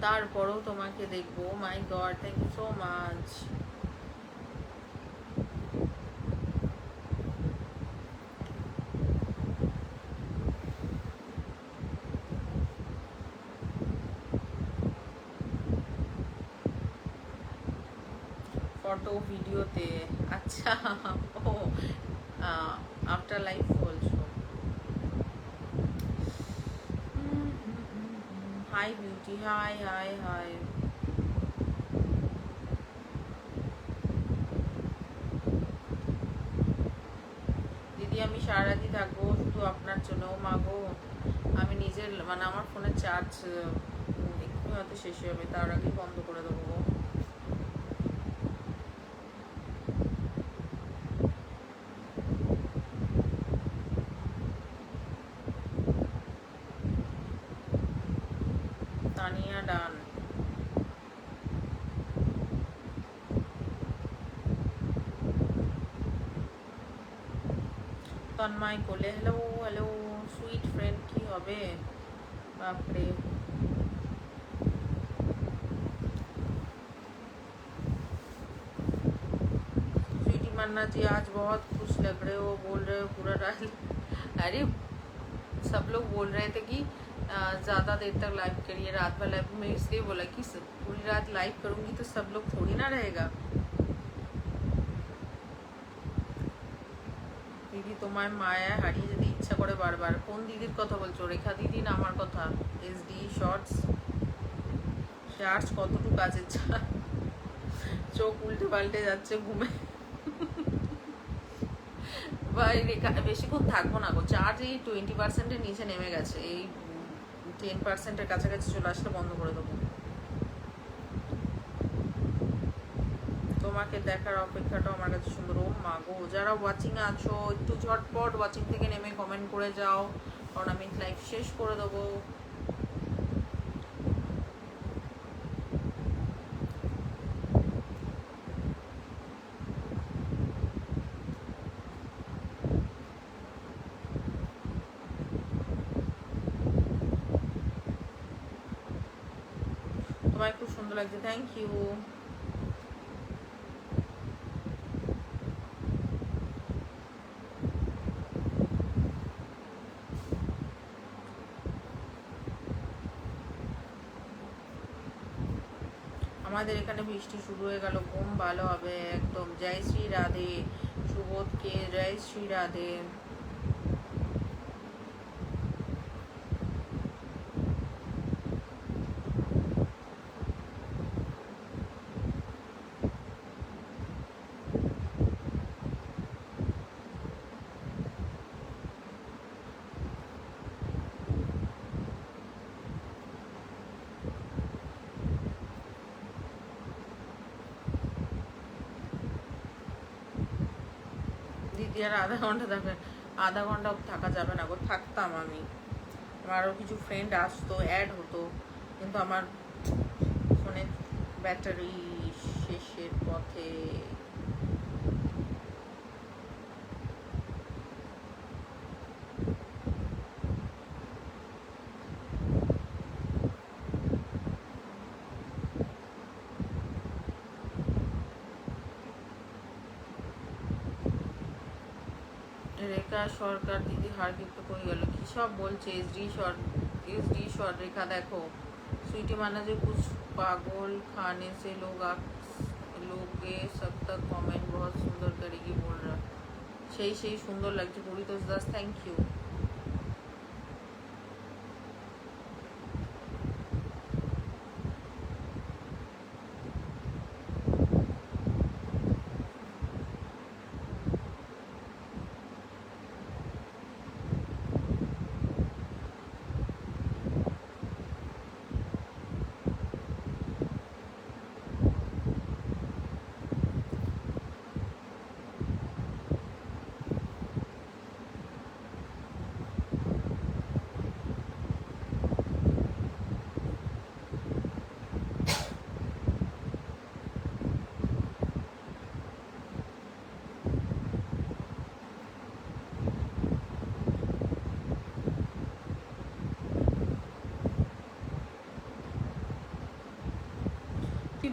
তারপরেও তোমাকে দেখবো, my god, thank you so much. Photo ভিডিওতে, আচ্ছা। ও আফটার লাইফ বলছো। Hi beauty, hi hi hi. দিদি আমি সারা রাতই থাকবো শুধু আপনার জন্য। ও মাগো, আমি নিজের মানে আমার ফোনের চার্জ একটু হয়তো শেষ হবে, তার আগেই বন্ধ করে দেবো। তানিয়া ডান। তন্ময় কোলে, হ্যালো হ্যালো সুইট ফ্রেন্ড, কি হবে বাপরে। स्वीटी मन्ना जी आज बहुत खुश लग रहे हो, बोल रहे हो पूरा रात। अरे सब लोग बोल रहे थे कि ज़्यादा देर तक लाइव करिए, रात भर लाइव। मैं इसलिए बोला कि पूरी रात लाइव करूँगी तो सब लोग थोड़ी ना रहेगा। দিদি তোমার মায়া হারিয়ে যেতে ইচ্ছা করে বারবার। কোন দিদির কথা বলছো? রেখা দিদি না আমার কথা? এসডি শর্টস কতটুকু কাজের চোখ উল্টে পাল্টে যাচ্ছে ঘুমে। ভাই রেখা বেশিক্ষণ থাকবো না গো, চার্জ এই 20%-এর নিচে নেমে গেছে, এই 10%-এর কাছাকাছি চলে আসলে বন্ধ করে দেবো। তোমাকে দেখার অপেক্ষাটা আমার কাছে সুন্দর। ও মা গো, যারা ওয়াচিং আছো একটু ঝটপট ওয়াচিং থেকে নেমে কমেন্ট করে যাও, কারণ আমি লাইভ শেষ করে দেবো। তোমায় খুব সুন্দর লাগছে, থ্যাংক ইউ। আমাদের এখানে বৃষ্টি শুরু হয়ে গেল, ঘুম ভালো হবে একদম। জয় শ্রী রাধে সুবোধকে, জয় শ্রী রাধে। দিদি আর আধা ঘন্টা থাকবে, আধা ঘন্টা থাকা যাবে না গো, থাকতাম আমি। আমার আরও কিছু ফ্রেন্ড আসতো, অ্যাড হতো, কিন্তু আমার ফোনে ব্যাটারি শেষের পথে। রেখা সরকার দিদি হার কিন্তু কই গেল, কি সব বলছে? एसडी शॉर्ट रेखा देखो, स्वीटी माना जो कुछ पागल खाने से लोग सब तक कमेंट बहुत सुंदर करेगी बोल रहा। সেই সুন্দর লাগছে পরিতোষ দাস, থ্যাংক ইউ।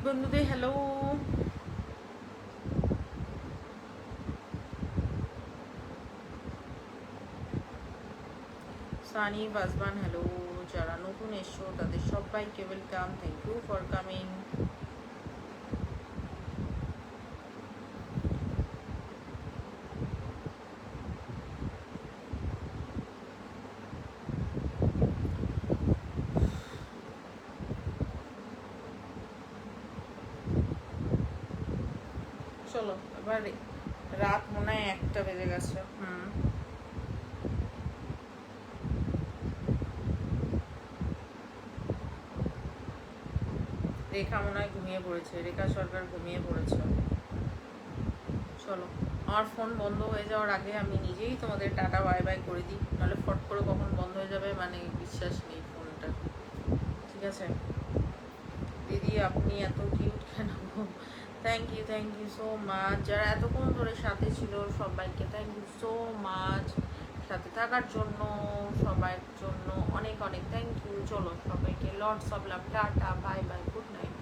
বন্ধুদের হ্যালো, সানি বাজবান হ্যালো, যারা নতুন এসছো তাদের সবাইকে welcome, thank you for coming. চলো এবার, রাত মনে হয় 1টা বেজে গেছে। রেখা মনে হয় ঘুমিয়ে পড়েছে, রেখা সরকার ঘুমিয়ে পড়েছে। চলো, আমার ফোন বন্ধ হয়ে যাওয়ার আগে আমি নিজেই তোমাদের টাটা বাই বাই করে দিই, নাহলে ফট করে কখন বন্ধ হয়ে যাবে মানে বিশ্বাস নেই ফোনটা। ঠিক আছে দিদি, আপনি এত কিউট কেন? Thank you so much. যারা এতক্ষণ ধরে সাথে ছিল সবাইকে থ্যাংক ইউ সো মাচ, সাথে থাকার জন্য সবার জন্য অনেক অনেক থ্যাংক ইউ। চলো সবাইকে lots of love, tata bye bye, good night.